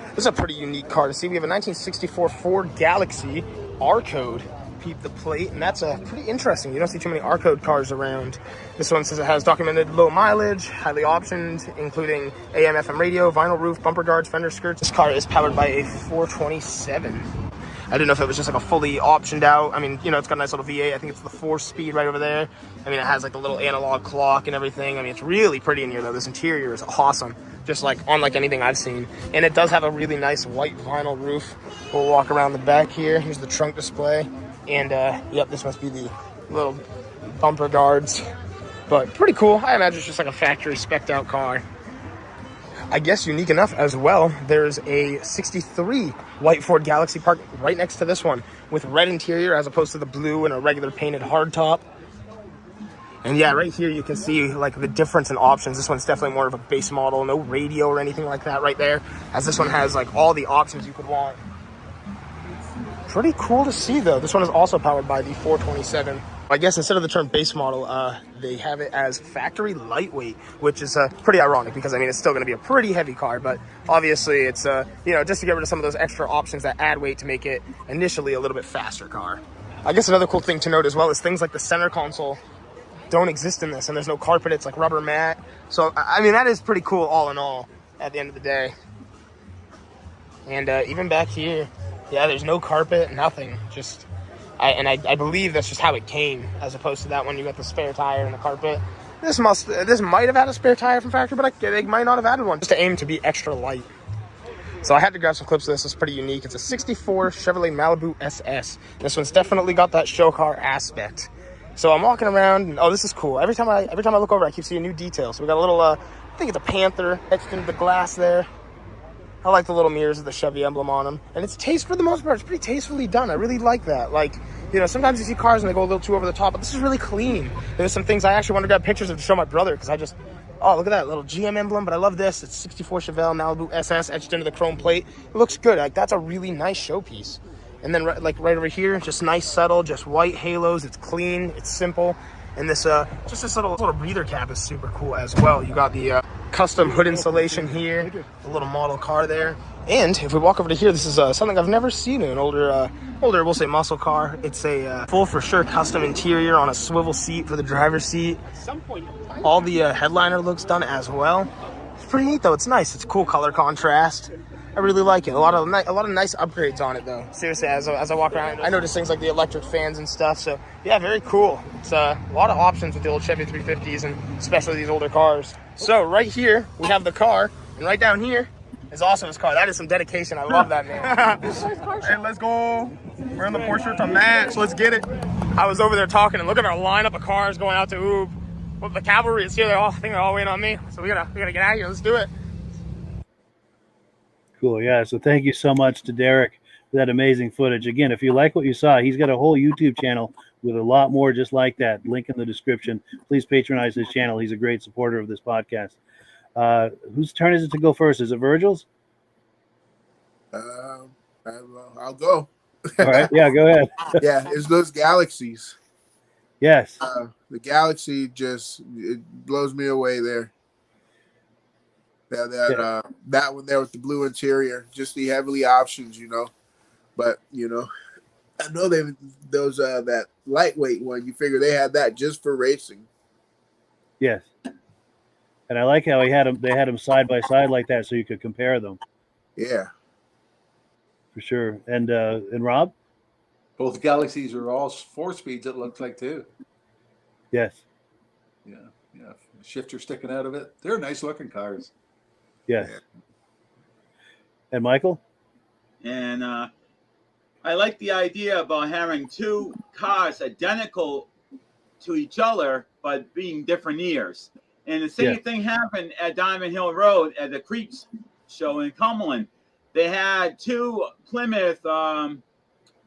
This is a pretty unique car to see. We have a 1964 Ford Galaxy R-Code. Peep the plate, and that's pretty interesting. You don't see too many R-Code cars around. This one says it has documented low mileage, highly optioned, including AM, FM radio, vinyl roof, bumper guards, fender skirts. This car is powered by a 427. I didn't know if it was just like a fully optioned out. I mean, you know, it's got a nice little V8. I think it's the 4-speed right over there. I mean, it has like the little analog clock and everything. I mean, it's really pretty in here though. This interior is awesome, just like unlike anything I've seen. And it does have a really nice white vinyl roof. We'll walk around the back here. Here's the trunk display. And yep, this must be the little bumper guards, but pretty cool. I imagine it's just like a factory spec'd out car. I guess unique enough as well, there's a 63 white Ford Galaxy parked right next to this one with red interior as opposed to the blue and a regular painted hardtop. And yeah, right here you can see like the difference in options. This one's definitely more of a base model, no radio or anything like that right there, as this one has like all the options you could want. Pretty cool to see though. This one is also powered by the 427. I guess instead of the term base model, they have it as factory lightweight, which is pretty ironic because I mean it's still going to be a pretty heavy car, but obviously it's you know, just to get rid of some of those extra options that add weight to make it initially a little bit faster car. I guess another cool thing to note as well is things like the center console don't exist in this, and there's no carpet. It's like rubber mat. So I mean that is pretty cool all in all at the end of the day. And even back here, yeah, there's no carpet, nothing. Just, I believe that's just how it came, as opposed to that one you got the spare tire and the carpet. This might have had a spare tire from factory, but they might not have added one, just to aim to be extra light. So I had to grab some clips of this. It's pretty unique. It's a 64 Chevrolet Malibu SS. This one's definitely got that show car aspect. So I'm walking around, and oh, this is cool. Every time I look over, I keep seeing new details. So we got a little, I think it's a panther etched into the glass there. I like the little mirrors with the Chevy emblem on them. And it's taste, for the most part, it's pretty tastefully done. I really like that. Like, you know, sometimes you see cars and they go a little too over the top, but this is really clean. There's some things I actually want to grab pictures of to show my brother, because oh, look at that little GM emblem, but I love this. It's 64 Chevelle Malibu SS etched into the chrome plate. It looks good. Like, that's a really nice showpiece. And then, like, right over here, just nice, subtle, just white halos. It's clean. It's simple. And this, just this little breather cap is super cool as well. You got the custom hood insulation here, a little model car there. And if we walk over to here, this is something I've never seen in an older, we'll say muscle car. It's a full for sure custom interior on a swivel seat for the driver's seat. All the headliner looks done as well. It's pretty neat though. It's nice. It's cool color contrast. I really like it. A lot of nice upgrades on it though. Seriously, as I walk around, I notice things like the electric fans and stuff. So yeah, very cool. It's a lot of options with the old Chevy 350s and especially these older cars. So right here we have the car, and right down here is also his car. That is some dedication. I love that, man. Hey, let's go. We're in the Porsche to match. Let's get it. I was over there talking, and look at our lineup of cars going out to Oob. Well, the cavalry is here. I think they're all waiting on me. So we gotta get out of here. Let's do it. Cool. Yeah. So thank you so much to Derek for that amazing footage. Again, if you like what you saw, he's got a whole YouTube channel with a lot more just like that. Link in the description. Please patronize his channel. He's a great supporter of this podcast. Whose turn is it to go first? Is it Virgil's? I'll go. All right. Yeah, go ahead. Yeah, it's those Galaxies. Yes. The Galaxy it blows me away there. That one there with the blue interior, just the heavily options, you know. But you know, I know that lightweight one. You figure they had that just for racing. Yes. And I like how they had them side by side like that, so you could compare them. Yeah. For sure. And Rob? Both Galaxies are all 4-speeds, it looks like, too. Yes. Yeah. Shifter sticking out of it. They're nice looking cars. Yes. And Michael? And I like the idea about having two cars identical to each other, but being different years. And the same thing happened at Diamond Hill Road at the Creeps show in Cumberland. They had two Plymouth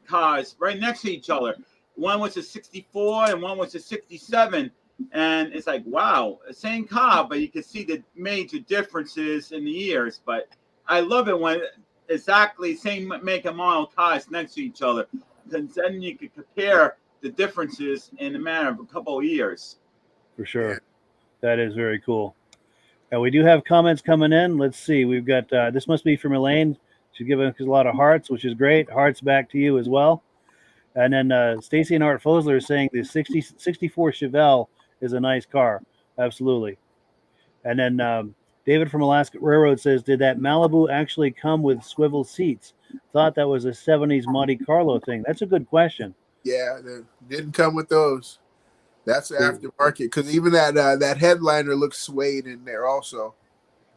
cars right next to each other. One was a 64 and one was a 67. And it's like, wow, same car, but you can see the major differences in the years. But I love it when exactly same make and model cars next to each other, because then you can compare the differences in a matter of a couple of years. For sure. That is very cool. And we do have comments coming in. Let's see. We've got, this must be from Elaine. She's giving us a lot of hearts, which is great. Hearts back to you as well. And then Stacy and Art Fosler is saying the 64 Chevelle is a nice car. Absolutely. And then David from Alaska Railroad says, did that Malibu actually come with swivel seats? Thought that was a 70s Monte Carlo thing. That's a good question. Yeah, they didn't come with those. That's aftermarket, because even that headliner looks suede in there also.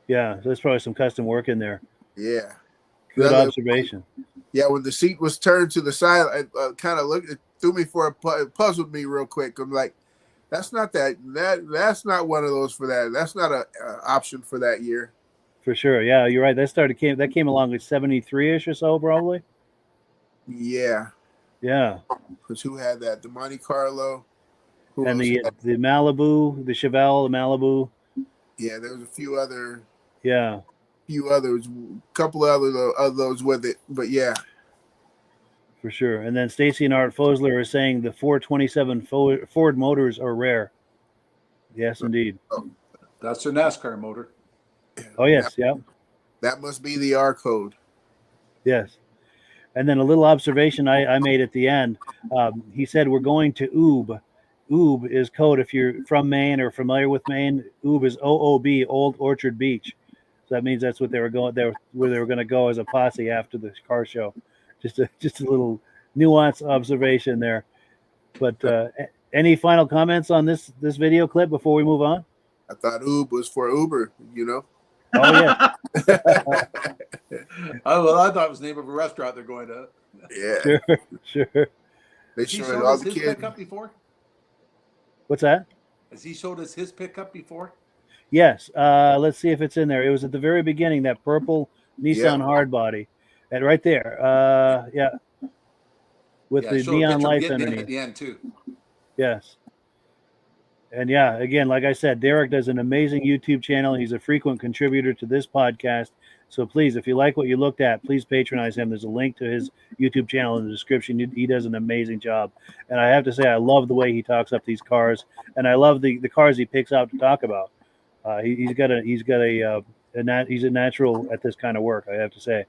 Yeah, there's probably some custom work in there. Yeah. Good observation. Yeah, when the seat was turned to the side, I kind of looked, it threw me for it puzzled me real quick. I'm like, that's not that's not one of those for that. That's not a option for that year. For sure. Yeah, you're right. That came along with 73-ish or so, probably. Yeah. Yeah. Because who had that? The Monte Carlo. And the Malibu, the Chevelle, the Malibu. Yeah, there was a few other. Yeah. Few others, a couple of those with it, but yeah. For sure. And then Stacy and Art Fosler are saying the 427 Ford motors are rare. Yes, indeed. That's their NASCAR motor. Oh, yes. Yeah. That must be the R code. Yes. And then a little observation I made at the end. He said we're going to Oob. Oob is code if you're from Maine or familiar with Maine. Oob is OOB, Old Orchard Beach. So that means that's what they were going there, where they were going to go as a posse after the car show. Just a little nuanced observation there. But any final comments on this video clip before we move on? I thought Oob was for Uber, you know. Oh yeah. I thought it was the name of a restaurant they're going to. Yeah. Sure. They showed all the kids. Pickup before? What's that? Has he showed us his pickup before? Yes. Let's see if it's in there. It was at the very beginning, that purple Nissan hardbody. And right there. Yeah. With the neon lights underneath. At the end too. Yes. And yeah, again, like I said, Derek does an amazing YouTube channel. He's a frequent contributor to this podcast. So please, if you like what you looked at, please patronize him. There's a link to his YouTube channel in the description. He does an amazing job. And I have to say, I love the way he talks up these cars, and I love the cars he picks out to talk about. He's a natural at this kind of work, I have to say.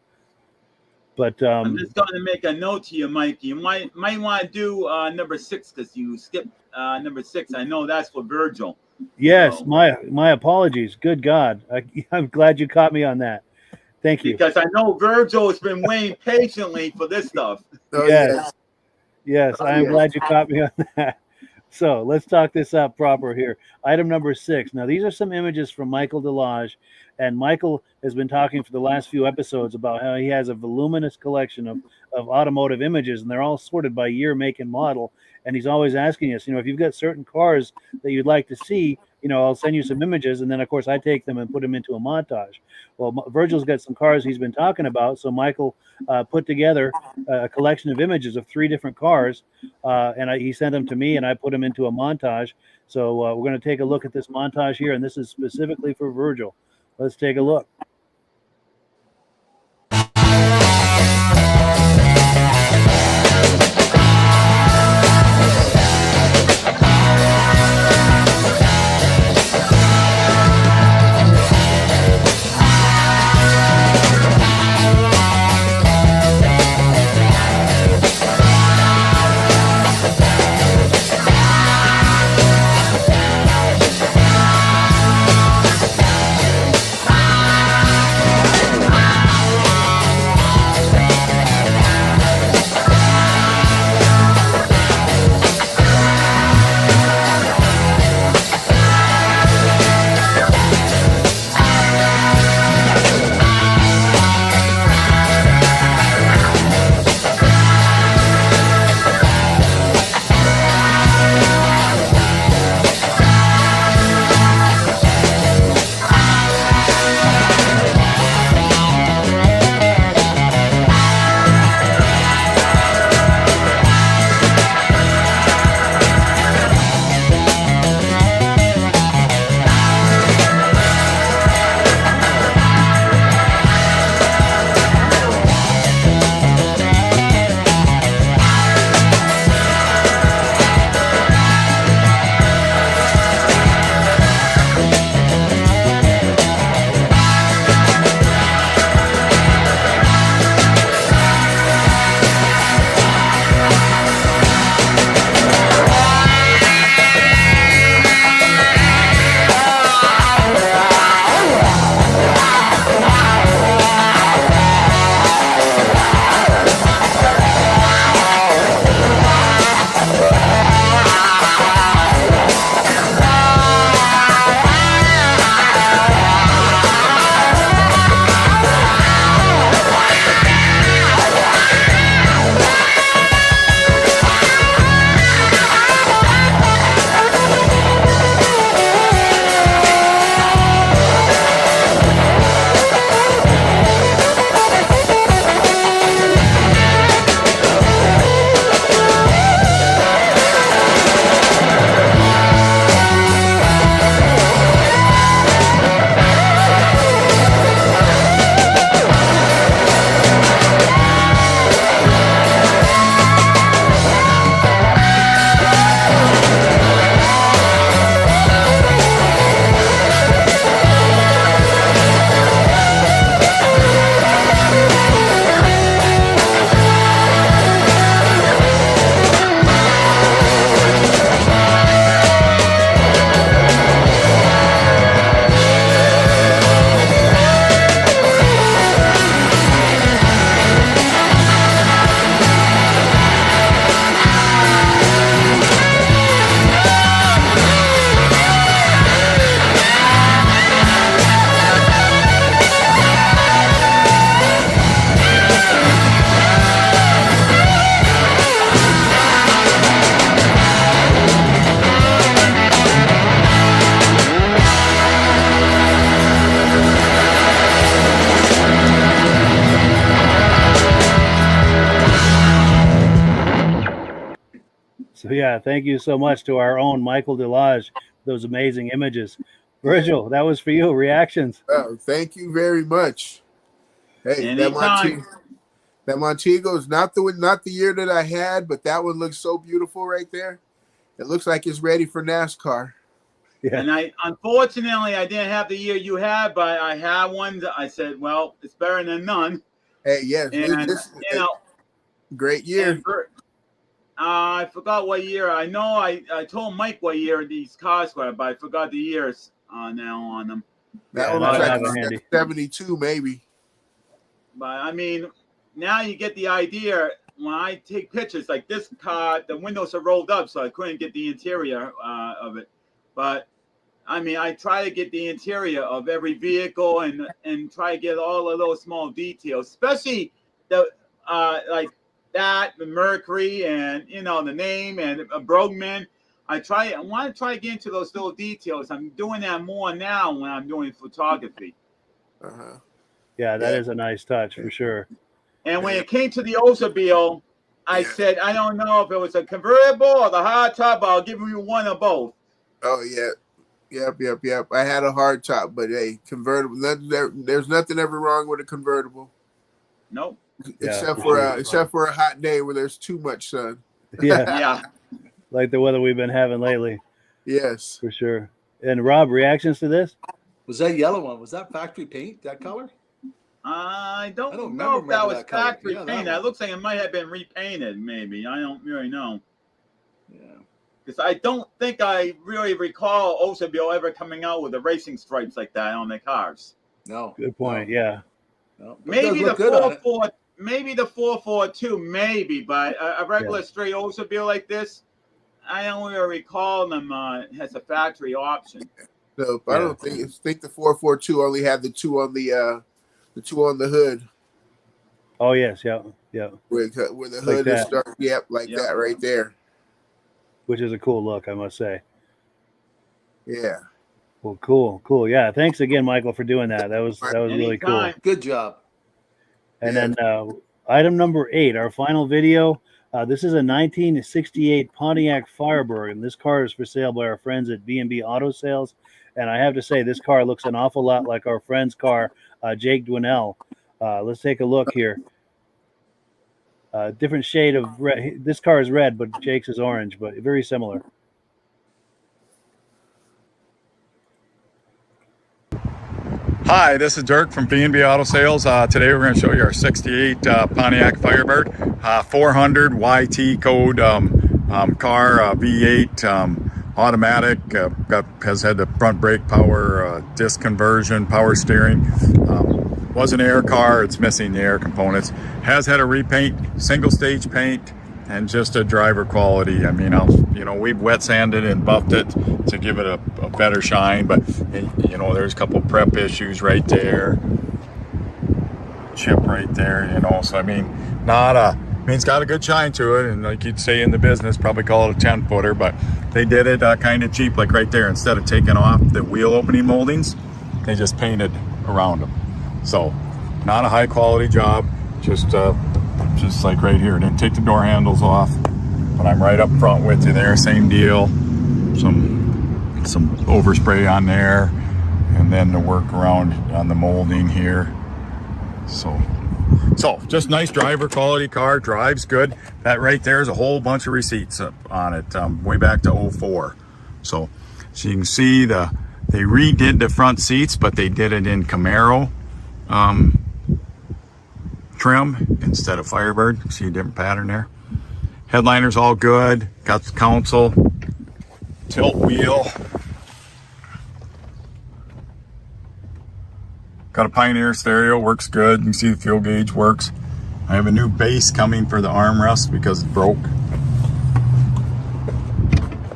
But I'm just going to make a note to you, Mike. You might want to do number 6 because you skipped number 6. I know that's for Virgil. Yes, so. my apologies. Good God, I'm glad you caught me on that. Thank you. Because I know Virgil has been waiting patiently for this stuff. Oh, yes, I am glad you caught me on that. So let's talk this up proper here. Item number 6. Now, these are some images from Michael Delage, and Michael has been talking for the last few episodes about how he has a voluminous collection of automotive images, and they're all sorted by year, make, and model. And he's always asking us, if you've got certain cars that you'd like to see, I'll send you some images, and then, of course, I take them and put them into a montage. Well, Virgil's got some cars he's been talking about, so Michael put together a collection of images of 3 different cars, and he sent them to me, and I put them into a montage. So we're going to take a look at this montage here, and this is specifically for Virgil. Let's take a look. yeah, thank you so much to our own Michael Delage, those amazing images. Virgil, that was for you. Reactions. Oh, thank you very much. Hey, Anytime. that Montego is not the year that I had, but that one looks so beautiful right there. It looks like it's ready for NASCAR. Yeah. And unfortunately I didn't have the year you had, but I had one that I said, well, it's better than none. Hey, yes, And great year. I forgot what year. I know I told Mike what year these cars were, but I forgot the years now on them. That one looks like 72, maybe. But I mean, now you get the idea. When I take pictures like this car, the windows are rolled up, so I couldn't get the interior of it. But I mean, I try to get the interior of every vehicle and try to get all of those small details, especially the like that, the Mercury, and the name and Brogman. I want to try to get into those little details. I'm doing that more now when I'm doing photography. Yeah, that is a nice touch for sure. And when it came to the Oldsmobile, I said, I don't know if it was a convertible or the hard top, but I'll give you one of both. Oh, yeah. Yep. I had a hard top, but hey, convertible. There's nothing ever wrong with a convertible. Nope. Except for a hot day where there's too much sun. Yeah. Like the weather we've been having lately. Yes. For sure. And Rob, reactions to this? Was that yellow one? Was that factory paint, that color? I don't know if that was factory paint. That looks like it might have been repainted, maybe. I don't really know. Yeah. Because I don't think I really recall Oldsmobile ever coming out with the racing stripes like that on their cars. No. Good point. Yeah. No. Maybe the 442, maybe the 442, maybe, but a regular straight Oldsmobile like this, I don't really recall them has a factory option. No, I don't think the 442 only had the two on the hood. Oh yes, yeah. Where the hood is starting, that right there. Which is a cool look, I must say. Yeah. Well, cool. Yeah, thanks again, Michael, for doing that. That was really cool. Good job. And then item number 8, our final video. This is a 1968 Pontiac Firebird, and this car is for sale by our friends at B&B Auto Sales. And I have to say, this car looks an awful lot like our friend's car, Jake Dwinell. Let's take a look here. Different shade of red. This car is red, but Jake's is orange, but very similar. Hi, this is Dirk from B&B Auto Sales. Today we're going to show you our 68 Pontiac Firebird, 400 YT code car, V8, automatic, has had the front brake power, disc conversion, power steering. Was an air car, it's missing the air components. Has had a repaint, single stage paint, and just a driver quality. I mean, we've wet sanded and buffed it to give it a better shine, but there's a couple prep issues right there, chip right there, so I mean, it's got a good shine to it, and like you'd say in the business, probably call it a 10-footer, but they did it kind of cheap, like right there. Instead of taking off the wheel opening moldings, they just painted around them. So not a high quality job, just like right here. Didn't take the door handles off, but I'm right up front with you there. Same deal, some overspray on there, and then the work around on the molding here. So just nice driver quality car, drives good. That right there is a whole bunch of receipts on it, way back to 04. So you can see they redid the front seats, but they did it in Caballero trim instead of Firebird. See a different pattern there. Headliner's all good. Got the console, tilt wheel. Got a Pioneer stereo, works good. You can see the fuel gauge works. I have a new base coming for the armrest because it broke.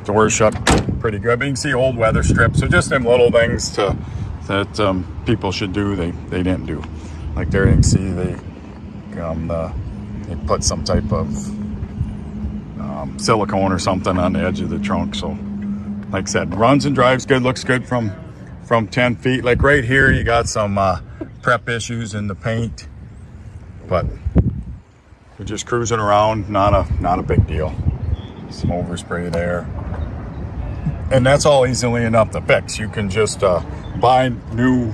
Doors shut pretty good, but you can see old weather strips. So just them little things that people should do, they didn't do. Like there you can see they put some type of silicone or something on the edge of the trunk. So like I said, runs and drives good, looks good from 10 feet. Like right here, you got some prep issues in the paint, but we're just cruising around, not a big deal. Some overspray there. And that's all easily enough to fix. You can just buy new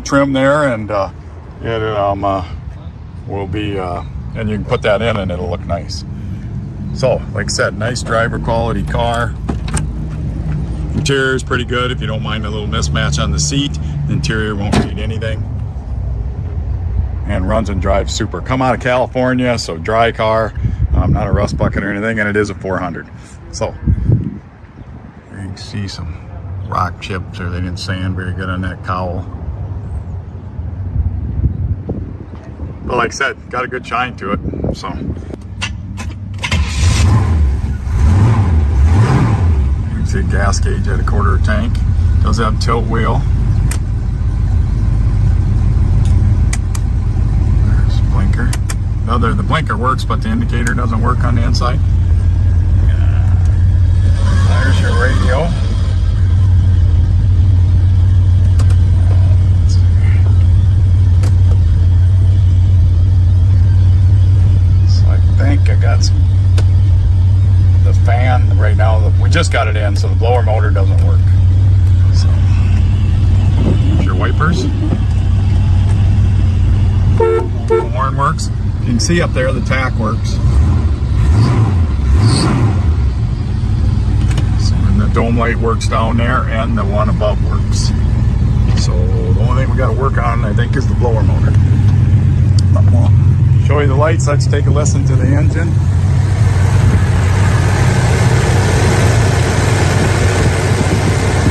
trim there, and it will be, and you can put that in and it'll look nice. So, like I said, nice driver quality car. Interior is pretty good if you don't mind a little mismatch on the seat. The interior won't need anything. And runs and drives super. Come out of California, so dry car, not a rust bucket or anything, and it is a 400. So, you can see some rock chips, or they didn't sand very good on that cowl. But like I said, got a good shine to it, so. You can see a gas gauge at a quarter tank. Does have tilt wheel. There's a blinker. The blinker works, but the indicator doesn't work on the inside. There's your radio. So I think I got the fan right now. We just got it in, so the blower motor doesn't work. So there's your wipers. The horn works. You can see up there the tack works. And the dome light works down there, and the one above works. So the only thing we got to work on, I think, is the blower motor. But we'll show you the lights. Let's take a listen to the engine.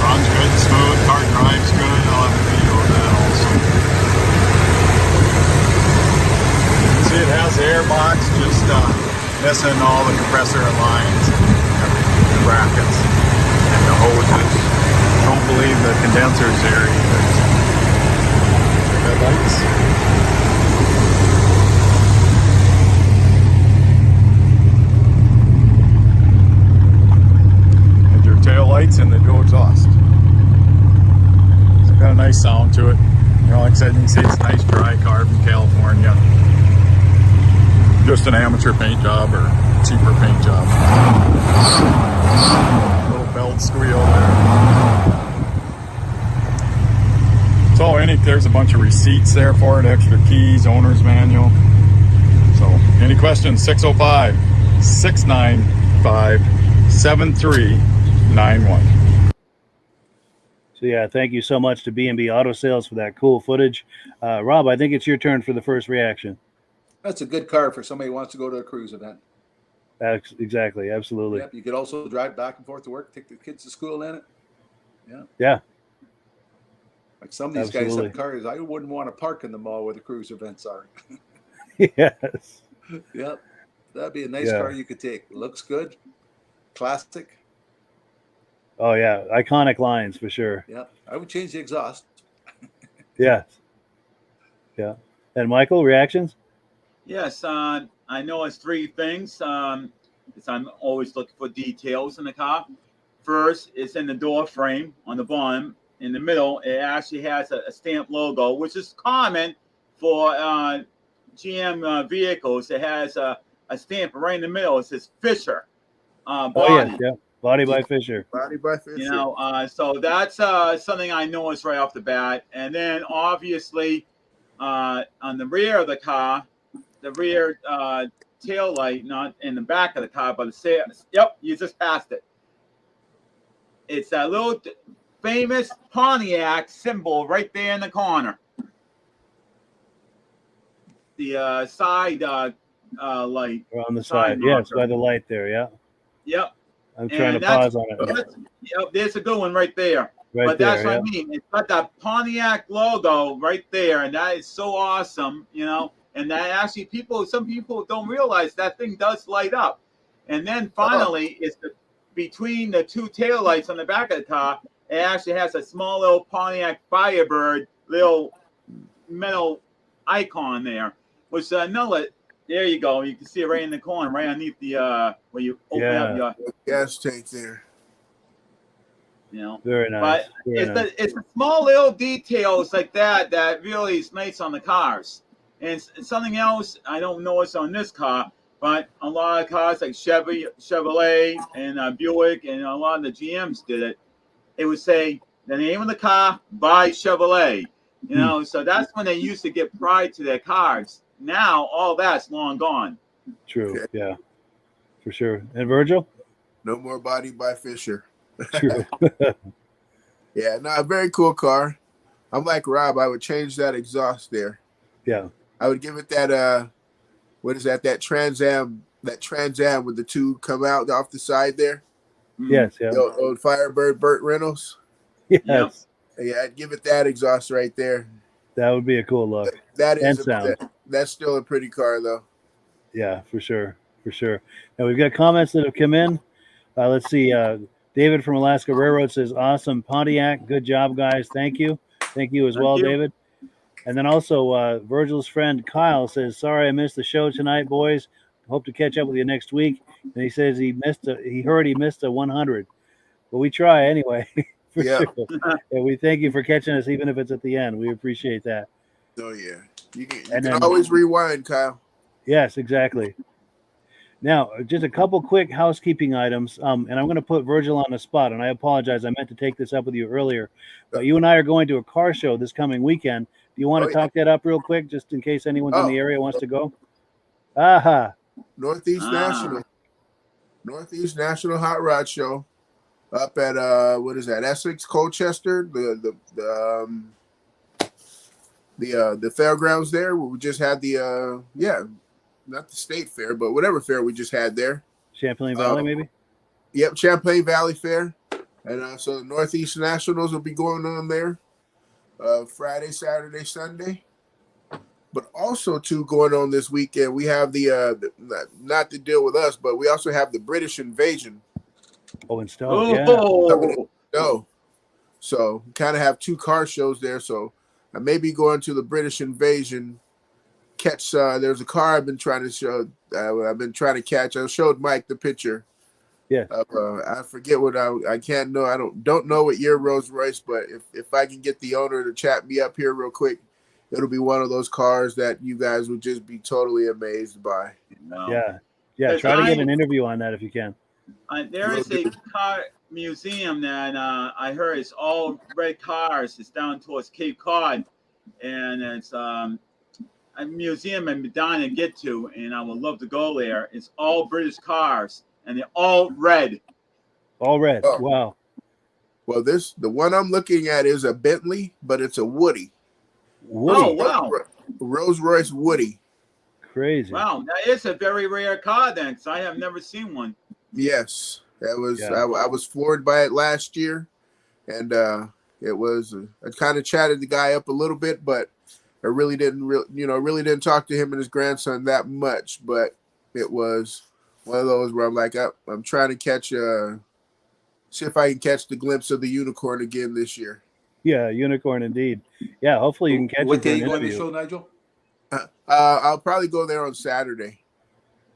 Runs good, smooth, car drives good. I'll have a video of that also. You can see it has the air box, just missing all the compressor lines and everything, the brackets and the hoses. Don't believe the condenser's there either. Headlights. And your tail lights and the dual exhaust. It's got a nice sound to it. You know, like I said, you can see it's a nice dry car from California. Just an amateur paint job or cheaper paint job. Little belt squeal there. So there's a bunch of receipts there for it, extra keys, owner's manual. So any questions, 605-695-7391. So yeah, thank you so much to B&B Auto Sales for that cool footage. Rob, I think it's your turn for the first reaction. That's a good car for somebody who wants to go to a cruise event. Exactly, absolutely. Yep, you could also drive back and forth to work, take the kids to school in it. Yeah. Yeah. Like some of these guys have cars, I wouldn't want to park in the mall where the cruise events are. Yes. Yep. That'd be a nice car you could take. Looks good. Classic. Oh, yeah. Iconic lines for sure. Yeah. I would change the exhaust. Yeah. Yeah. And Michael, reactions? Yes. I know it's three things. I'm always looking for details in the car. First, it's in the door frame on the bottom. In the middle, it actually has a stamped logo, which is common for GM vehicles. It has a stamp right in the middle. It says Fisher. Body. Oh, yes, yeah. Body by Fisher. Body by Fisher. You know, so that's something I noticed right off the bat. And then obviously on the rear of the car, the rear tail light, not in the back of the car, but yep, you just passed it. It's that little famous Pontiac symbol right there in the corner. The side light. On the side, yes, by the light there, yeah. Yep. I'm trying to pause on it. Yep, there's a good one right there. Right but there, that's what I mean. It's got that Pontiac logo right there, and that is so awesome, you know. And that actually some people don't realize that thing does light up. And then finally, it's between the two taillights on the back of the car, it actually has a small little Pontiac Firebird little metal icon there, which another. There you go. You can see it right in the corner, right underneath the where you open up your gas tank there. You know, very nice. But it's the small little details like that really is nice on the cars. And something else I don't notice on this car, but a lot of cars like Chevrolet and Buick and a lot of the GMs did it. It would say the name of the car by Chevrolet. You know, so that's when they used to get pride to their cars. Now all that's long gone. True. Yeah, for sure. And Virgil? No more body by Fisher. True. Yeah, no, a very cool car. I'm like Rob. I would change that exhaust there. Yeah. I would give it that what is that? That Trans Am with the two come out off the side there. Yes, yeah. The old Firebird Burt Reynolds. Yes. Yeah, I'd give it that exhaust right there. That would be a cool look. That's still a pretty car though. Yeah, for sure. For sure. Now we've got comments that have come in. Let's see. David from Alaska Railroad says, awesome Pontiac. Good job, guys. Thank you. Thank you as well, David. And then also Virgil's friend Kyle says, sorry I missed the show tonight, boys. Hope to catch up with you next week. And he says he heard he missed a 100. But we try anyway. For sure. And we thank you for catching us, even if it's at the end. We appreciate that. Oh, yeah. You can always rewind, Kyle. Yes, exactly. Now, just a couple quick housekeeping items, and I'm going to put Virgil on the spot, and I apologize. I meant to take this up with you earlier. But you and I are going to a car show this coming weekend. Do you want to talk that up real quick, just in case anyone's in the area wants to go? Aha. Northeast National Hot Rod Show. Up at what is that? Essex, Colchester, the fairgrounds there. We just had the not the state fair, but whatever fair we just had there. Champlain Valley, maybe. Yep, Champlain Valley Fair, and so the Northeast Nationals will be going on there Friday, Saturday, Sunday. But also too going on this weekend, we have the not to deal with us, but we also have the British Invasion. Oh, and Stowe, yeah. No. So kind of have two car shows there. So I may be going to the British Invasion. Catch there's a car I've been trying to show. I've been trying to catch. I showed Mike the picture. Yeah. I forget what I can't know. I don't know what year Rolls Royce, but if I can get the owner to chat me up here real quick, it'll be one of those cars that you guys would just be totally amazed by. No. Yeah. Try to get an interview on that if you can. There is a car museum that I heard it's all red cars. It's down towards Cape Cod, and it's a museum I'm dying to get to, and I would love to go there. It's all British cars, and they're all red. All red. Oh. Wow. Well, the one I'm looking at is a Bentley, but it's a Woody. Oh, wow. Rolls Royce Woody. Crazy. Wow, that is a very rare car then, because I have never seen one. Yes, that was. Yeah. I was floored by it last year, and it was. I kind of chatted the guy up a little bit, but I really didn't talk to him and his grandson that much. But it was one of those where I'm like, I'm trying to catch. See if I can catch the glimpse of the unicorn again this year. Yeah, unicorn indeed. Yeah, hopefully you can catch it. What day are you going to the show, Nigel? I'll probably go there on Saturday.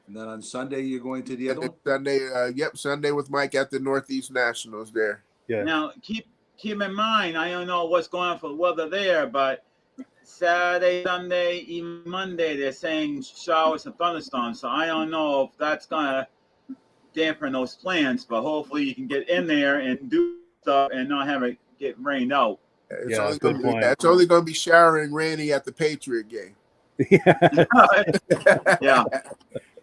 And then on Sunday, you're going to the other one? Sunday, Sunday with Mike at the Northeast Nationals there. Yeah. Now, keep in mind, I don't know what's going on for the weather there, but Saturday, Sunday, even Monday, they're saying showers and thunderstorms. So I don't know if that's going to dampen those plans, but hopefully you can get in there and do stuff and not have it get rained out. It's only going to be showering rainy at the Patriot game. Yeah.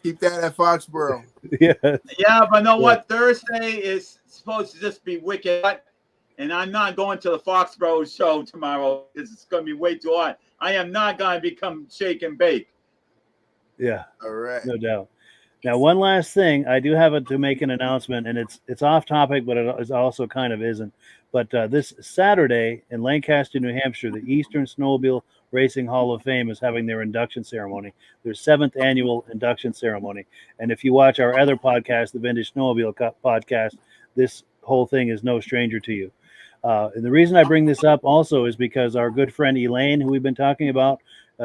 Keep that at Foxborough. Yeah. Yeah, but know what? Thursday is supposed to just be wicked hot, and I'm not going to the Foxborough show tomorrow because it's going to be way too hot. I am not going to become shake and bake. Yeah. All right. No doubt. Now, one last thing, I do have to make an announcement, and it's off topic, but it also kind of isn't. But this Saturday in Lancaster, New Hampshire, the Eastern Snowmobile Racing Hall of Fame is having their induction ceremony, their 7th annual induction ceremony. And if you watch our other podcast, the Vintage Snowmobile podcast, this whole thing is no stranger to you. And the reason I bring this up also is because our good friend Elaine, who we've been talking about,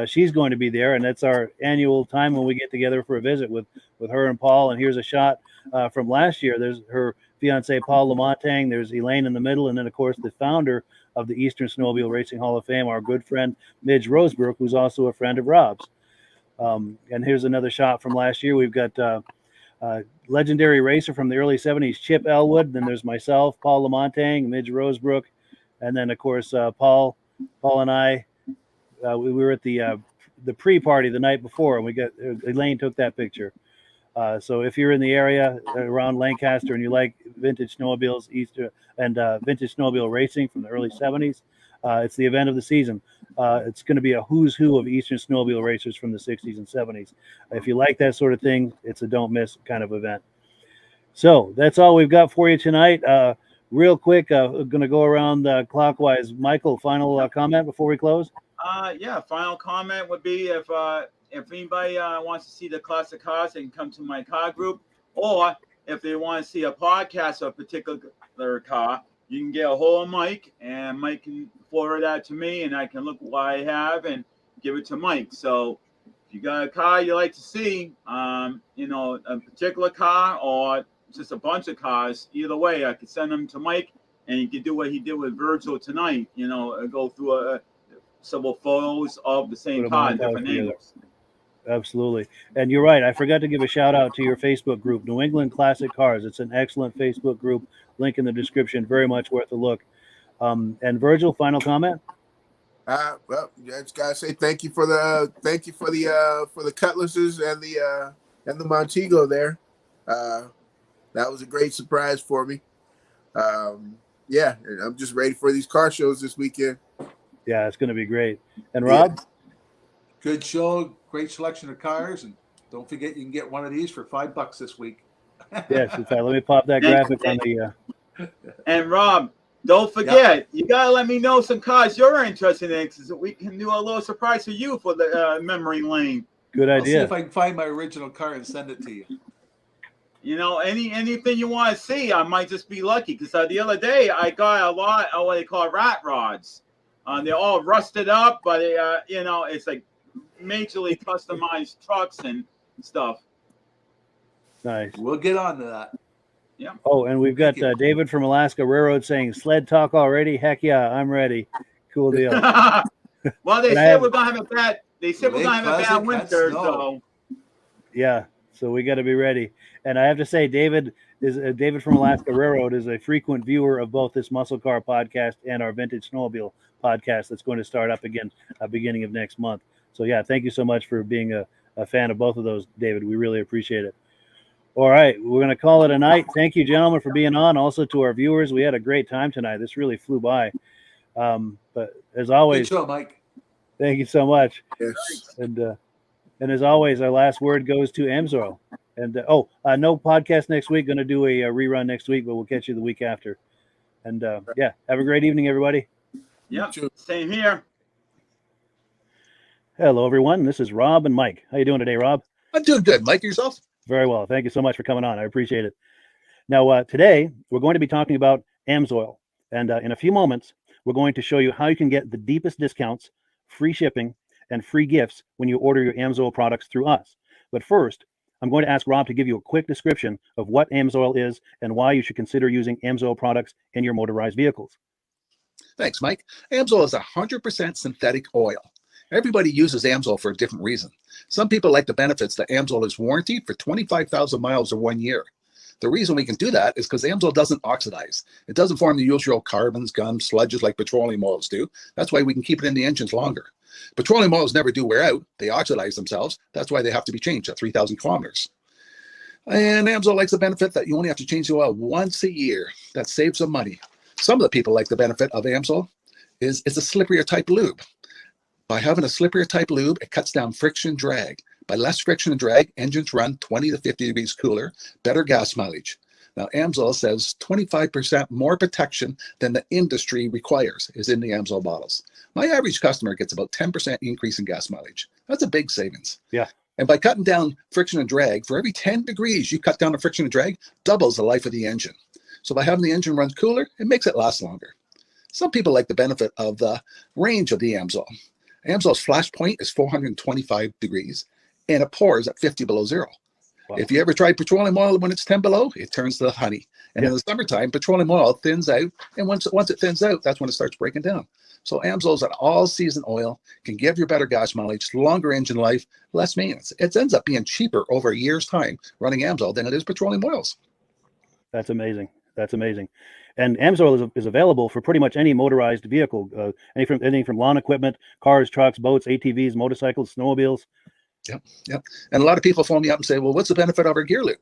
she's going to be there, and that's our annual time when we get together for a visit with her and Paul. And here's a shot from last year. There's her fiance, Paul Lamontagne. There's Elaine in the middle, and then, of course, the founder of the Eastern Snowmobile Racing Hall of Fame, our good friend Midge Rosebrook, who's also a friend of Rob's. And here's another shot from last year. We've got legendary racer from the early 70s, Chip Elwood. Then there's myself, Paul Lamontagne, Midge Rosebrook. And then, of course, Paul and I, we were at the pre-party the night before, and we got Elaine took that picture. So if you're in the area around Lancaster and you like vintage snowmobiles, vintage snowmobile racing from the early 70s, it's the event of the season. It's going to be a who's who of Eastern snowmobile racers from the 60s and 70s. If you like that sort of thing, it's a don't miss kind of event. So that's all we've got for you tonight. Real quick, going to go around clockwise. Michael, final comment before we close? Yeah, final comment would be if anybody wants to see the classic cars, they can come to my car group. Or if they want to see a podcast of a particular car, you can get a hold of Mike, and Mike can forward that to me, and I can look what I have and give it to Mike. So if you got a car you like to see, a particular car or just a bunch of cars, either way, I could send them to Mike, and he could do what he did with Virgil tonight, go through several photos of the same car in different angles. Absolutely. And you're right. I forgot to give a shout out to your Facebook group, New England Classic Cars. It's an excellent Facebook group. Link in the description. Very much worth a look. And Virgil, final comment? Well, I just gotta say thank you for the cutlasses and the Montego there. That was a great surprise for me. Yeah, and I'm just ready for these car shows this weekend. Yeah, it's going to be great. And Rob? Yeah. Good show, great selection of cars, and don't forget you can get one of these for $5 this week. Yes, in fact, let me pop that graphic on the. And Rob, don't forget, you gotta let me know some cars you're interested in, so we can do a little surprise for you for the memory lane. Good idea. I'll see if I can find my original car and send it to you. Anything you want to see, I might just be lucky, because the other day I got a lot of what they call rat rods. They're all rusted up, but it's like majorly customized trucks and stuff. Nice. We'll get on to that. Yeah. Oh, and we've got David from Alaska Railroad saying, sled talk already? Heck yeah, I'm ready. Cool deal. Well, they said we're going to have a bad, winter, so. Yeah, so we got to be ready. And I have to say, David from Alaska Railroad is a frequent viewer of both this Muscle Car podcast and our Vintage Snowmobile podcast that's going to start up again beginning of next month. So, yeah, thank you so much for being a fan of both of those, David. We really appreciate it. All right, we're going to call it a night. Thank you, gentlemen, for being on. Also to our viewers, we had a great time tonight. This really flew by. But as always, good show, Mike. Thank you so much. Yes. And as always, our last word goes to Amsoil. And no podcast next week. Going to do a rerun next week, but we'll catch you the week after. And have a great evening, everybody. Yep. Same here. Hello, everyone. This is Rob and Mike. How you doing today, Rob? I'm doing good. Mike, yourself? Very well. Thank you so much for coming on. I appreciate it. Now, today, we're going to be talking about Amsoil. And in a few moments, we're going to show you how you can get the deepest discounts, free shipping, and free gifts when you order your Amsoil products through us. But first, I'm going to ask Rob to give you a quick description of what Amsoil is and why you should consider using Amsoil products in your motorized vehicles. Thanks, Mike. Amsoil is 100% synthetic oil. Everybody uses Amsoil for a different reason. Some people like the benefits that Amsoil is warranted for 25,000 miles or 1 year. The reason we can do that is because Amsoil doesn't oxidize. It doesn't form the usual carbons, gums, sludges like petroleum oils do. That's why we can keep it in the engines longer. Petroleum oils never do wear out. They oxidize themselves. That's why they have to be changed at 3,000 kilometers. And Amsoil likes the benefit that you only have to change the oil once a year. That saves some money. Some of the people like the benefit of Amsoil is it's a slipperier type lube. By having a slipperier type lube, it cuts down friction drag. By less friction and drag, engines run 20 to 50 degrees cooler, better gas mileage. Now, Amsoil says 25% more protection than the industry requires is in the Amsoil bottles. My average customer gets about 10% increase in gas mileage. That's a big savings. Yeah. And by cutting down friction and drag, for every 10 degrees you cut down the friction and drag, doubles the life of the engine. So by having the engine run cooler, it makes it last longer. Some people like the benefit of the range of the Amsoil. Amsoil's flash point is 425 degrees, and it pours at 50 below zero. Wow. If you ever tried petroleum oil when it's 10 below, it turns to honey. And in the summertime, petroleum oil thins out, and once it thins out, that's when it starts breaking down. So Amsoil is an all-season oil, can give you better gas mileage, longer engine life, less maintenance. It ends up being cheaper over a year's time running Amsoil than it is petroleum oils. That's amazing. That's amazing. And Amsoil is available for pretty much any motorized vehicle, anything from lawn equipment, cars, trucks, boats, ATVs, motorcycles, snowmobiles. Yep. And a lot of people phone me up and say, well, what's the benefit of our gear lube?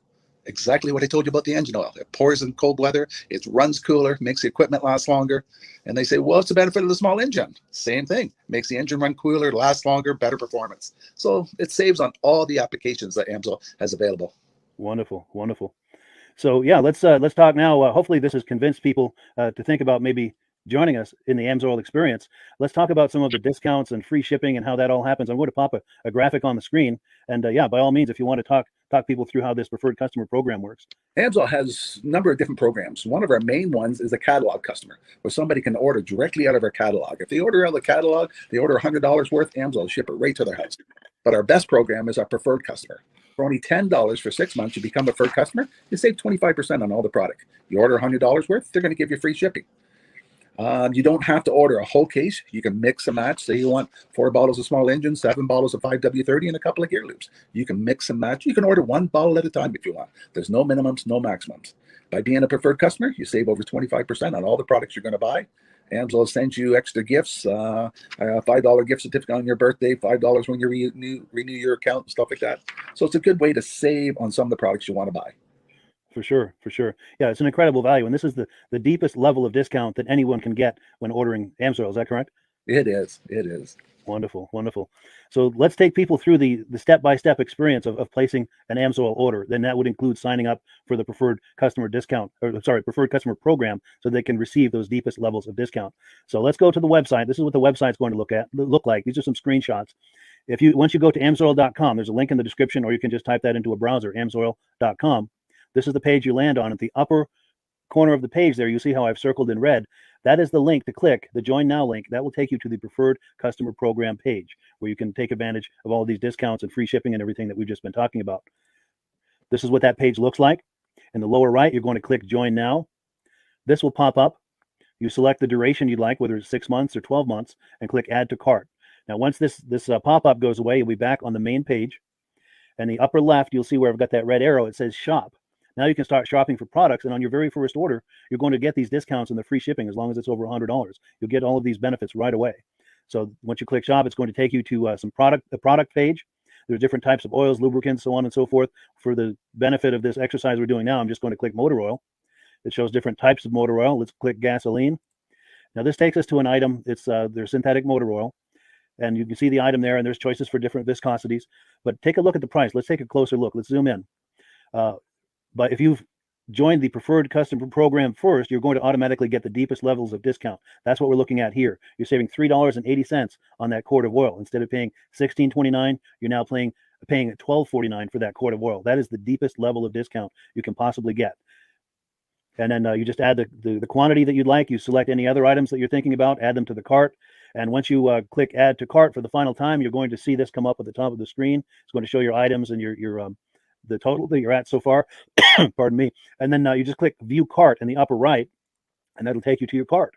Exactly what I told you about the engine oil. It pours in cold weather, it runs cooler, makes the equipment last longer. And they say, well, what's the benefit of the small engine? Same thing. Makes the engine run cooler, last longer, better performance. So it saves on all the applications that Amsoil has available. Wonderful, wonderful. So yeah, let's talk now. Hopefully this has convinced people to think about maybe joining us in the Amsoil experience. Let's talk about some of the discounts and free shipping and how that all happens. I'm going to pop a graphic on the screen. And yeah, by all means, if you want to talk people through how this preferred customer program works. Amsoil has a number of different programs. One of our main ones is a catalog customer, where somebody can order directly out of our catalog. If they order out of the catalog, they order $100 worth, Amsoil will ship it right to their house. But our best program is our preferred customer. For only $10 for 6 months, you become a preferred customer, you save 25% on all the product. You order $100 worth, they're going to give you free shipping. You don't have to order a whole case. You can mix and match. Say you want 4 bottles of small engine, 7 bottles of 5W30, and a couple of gear loops. You can mix and match. You can order 1 bottle at a time if you want. There's no minimums, no maximums. By being a preferred customer, you save over 25% on all the products you're going to buy. Amsoil sends you extra gifts, a $5 gift certificate on your birthday, $5 when you renew your account, and stuff like that. So it's a good way to save on some of the products you want to buy. For sure, for sure. Yeah, it's an incredible value. And this is the deepest level of discount that anyone can get when ordering Amsoil. Is that correct? It is. It is. Wonderful, wonderful. So let's take people through the step-by-step experience of placing an Amsoil order. Then that would include signing up for the preferred customer preferred customer program, so they can receive those deepest levels of discount. So let's go to the website. This is what the website's going to look like. These are some screenshots. Once you go to amsoil.com, there's a link in the description, or you can just type that into a browser, amsoil.com. This is the page you land on. At the upper corner of the page there, you see how I've circled in red. That is the link to click, the Join Now link. That will take you to the Preferred Customer Program page, where you can take advantage of all these discounts and free shipping and everything that we've just been talking about. This is what that page looks like. In the lower right, you're going to click Join Now. This will pop up. You select the duration you'd like, whether it's 6 months or 12 months, and click Add to Cart. Now, once this pop-up goes away, you'll be back on the main page. And the upper left, you'll see where I've got that red arrow. It says Shop. Now you can start shopping for products, and on your very first order, you're going to get these discounts and the free shipping as long as it's over $100. You'll get all of these benefits right away. So once you click Shop, it's going to take you to the product page. There's different types of oils, lubricants, so on and so forth. For the benefit of this exercise we're doing now, I'm just going to click motor oil. It shows different types of motor oil. Let's click gasoline. Now this takes us to an item. It's their synthetic motor oil. And you can see the item there, and there's choices for different viscosities. But take a look at the price. Let's take a closer look. Let's zoom in. But if you've joined the preferred customer program first, you're going to automatically get the deepest levels of discount. That's what we're looking at here. You're saving $3.80 on that quart of oil. Instead of paying $16.29, you're now paying $12.49 for that quart of oil. That is the deepest level of discount you can possibly get. And then you just add the quantity that you'd like. You select any other items that you're thinking about, add them to the cart. And once you click Add to Cart for the final time, you're going to see this come up at the top of the screen. It's going to show your items and your the total that you're at so far. Pardon me. And then you just click View Cart in the upper right, and that'll take you to your cart.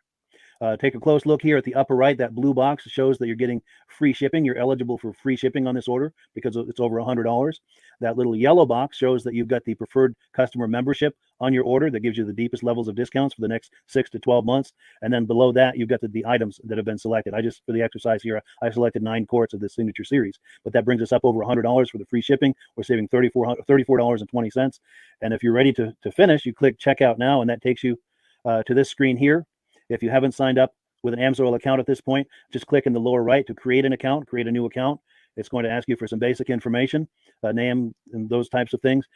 Take a close look here at the upper right. That blue box shows that you're getting free shipping. You're eligible for free shipping on this order because it's over $100. That little yellow box shows that you've got the preferred customer membership on your order that gives you the deepest levels of discounts for the next 6 to 12 months. And then below that, you've got the items that have been selected. For the exercise here, I selected 9 quarts of the Signature Series, but that brings us up over $100 for the free shipping. We're saving $34.20. And if you're ready to finish, you click Checkout Now, and that takes you to this screen here. If you haven't signed up with an Amsoil account at this point, just click in the lower right to create an account, create a new account. It's going to ask you for some basic information, name, and those types of things.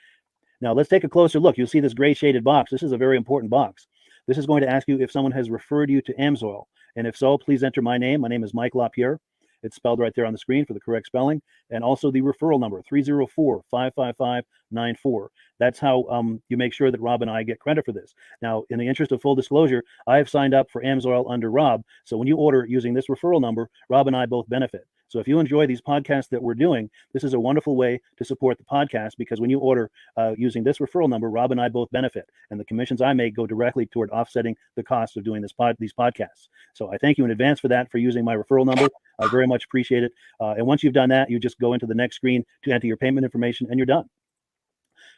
Now let's take a closer look. You'll see this gray shaded box. This is a very important box. This is going to ask you if someone has referred you to Amsoil. And if so, please enter my name. My name is Mike LaPierre. It's spelled right there on the screen for the correct spelling. And also the referral number, 304-555-94. That's how you make sure that Rob and I get credit for this. Now, in the interest of full disclosure, I have signed up for Amsoil under Rob. So when you order using this referral number, Rob and I both benefit. So if you enjoy these podcasts that we're doing, this is a wonderful way to support the podcast, because when you order using this referral number, Rob and I both benefit, and the commissions I make go directly toward offsetting the cost of doing these podcasts. So I thank you in advance for that, for using my referral number. I very much appreciate it. And once you've done that, you just go into the next screen to enter your payment information, and you're done.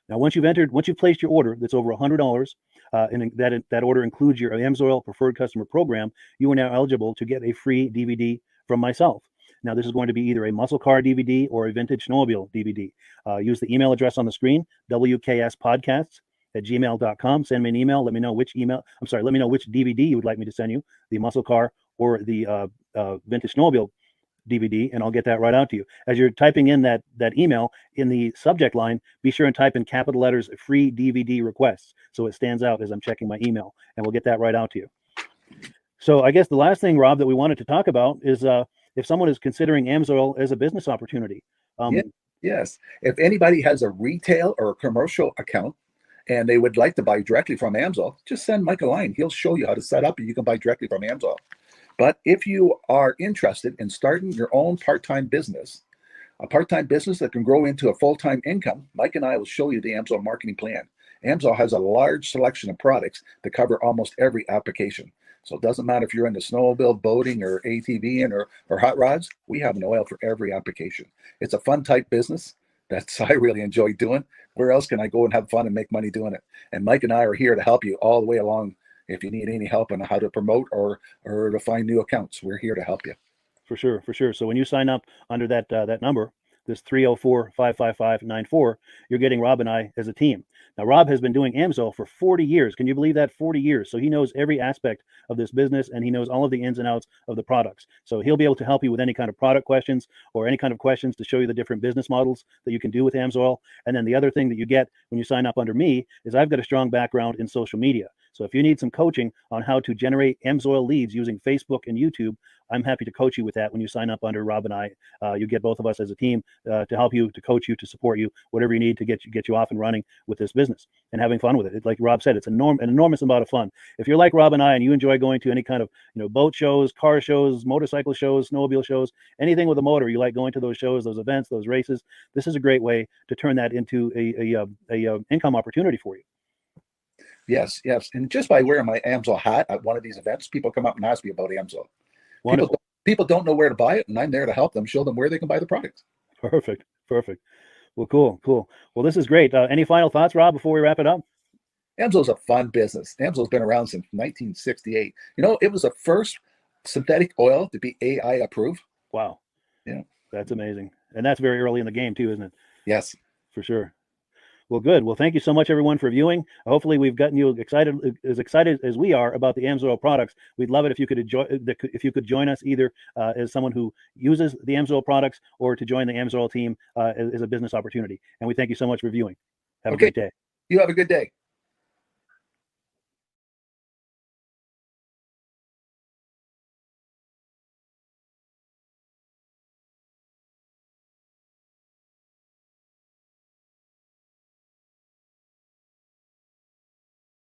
Now, once you've placed your order that's over $100, and that order includes your Amsoil Preferred Customer Program, you are now eligible to get a free DVD from myself. Now, this is going to be either a muscle car DVD or a vintage snowmobile DVD. Use the email address on the screen, wkspodcasts@gmail.com. Send me an email. Let me know which DVD you would like me to send you, the muscle car or the vintage snowmobile DVD, and I'll get that right out to you. As you're typing in that email, in the subject line, be sure and type in capital letters "free DVD requests," so it stands out as I'm checking my email, and we'll get that right out to you. So I guess the last thing, Rob, that we wanted to talk about is if someone is considering Amsoil as a business opportunity. Yes. If anybody has a retail or a commercial account and they would like to buy directly from Amsoil, just send Mike a line. He'll show you how to set up, and you can buy directly from Amsoil. But if you are interested in starting your own part-time business, a part-time business that can grow into a full-time income, Mike and I will show you the Amsoil marketing plan. Amsoil has a large selection of products that cover almost every application. So it doesn't matter if you're into snowmobile, boating, or ATVing, or hot rods, we have an oil for every application. It's a fun type business that's I really enjoy doing. Where else can I go and have fun and make money doing it? And Mike and I are here to help you all the way along. If you need any help on how to promote or to find new accounts, we're here to help you. For sure. So when you sign up under that number, this 304-555-94, you're getting Rob and I as a team. Now, Rob has been doing Amsoil for 40 years. Can you believe that? 40 years. So he knows every aspect of this business, and he knows all of the ins and outs of the products. So he'll be able to help you with any kind of product questions or any kind of questions to show you the different business models that you can do with Amsoil. And then the other thing that you get when you sign up under me is I've got a strong background in social media. So if you need some coaching on how to generate Amsoil leads using Facebook and YouTube, I'm happy to coach you with that when you sign up under Rob and I. You get both of us as a team to help you, to coach you, to support you, whatever you need to get you off and running with this business and having fun with it. Like Rob said, it's an enormous amount of fun. If you're like Rob and I and you enjoy going to any kind of boat shows, car shows, motorcycle shows, snowmobile shows, anything with a motor, you like going to those shows, those events, those races, this is a great way to turn that into a income opportunity for you. Yes. And just by wearing my Amsoil hat at one of these events, people come up and ask me about Amsoil. People don't know where to buy it, and I'm there to help them, show them where they can buy the product. Perfect. Well, cool. Well, this is great. Any final thoughts, Rob, before we wrap it up? Amsoil's a fun business. Amsoil's been around since 1968. It was the first synthetic oil to be AI approved. Wow. Yeah. That's amazing. And that's very early in the game too, isn't it? Yes. For sure. Well, good. Well, thank you so much, everyone, for viewing. Hopefully, we've gotten you excited as we are about the Amsoil products. We'd love it if you could join us either as someone who uses the Amsoil products or to join the Amsoil team as a business opportunity. And we thank you so much for viewing. Have a great day. You have a good day.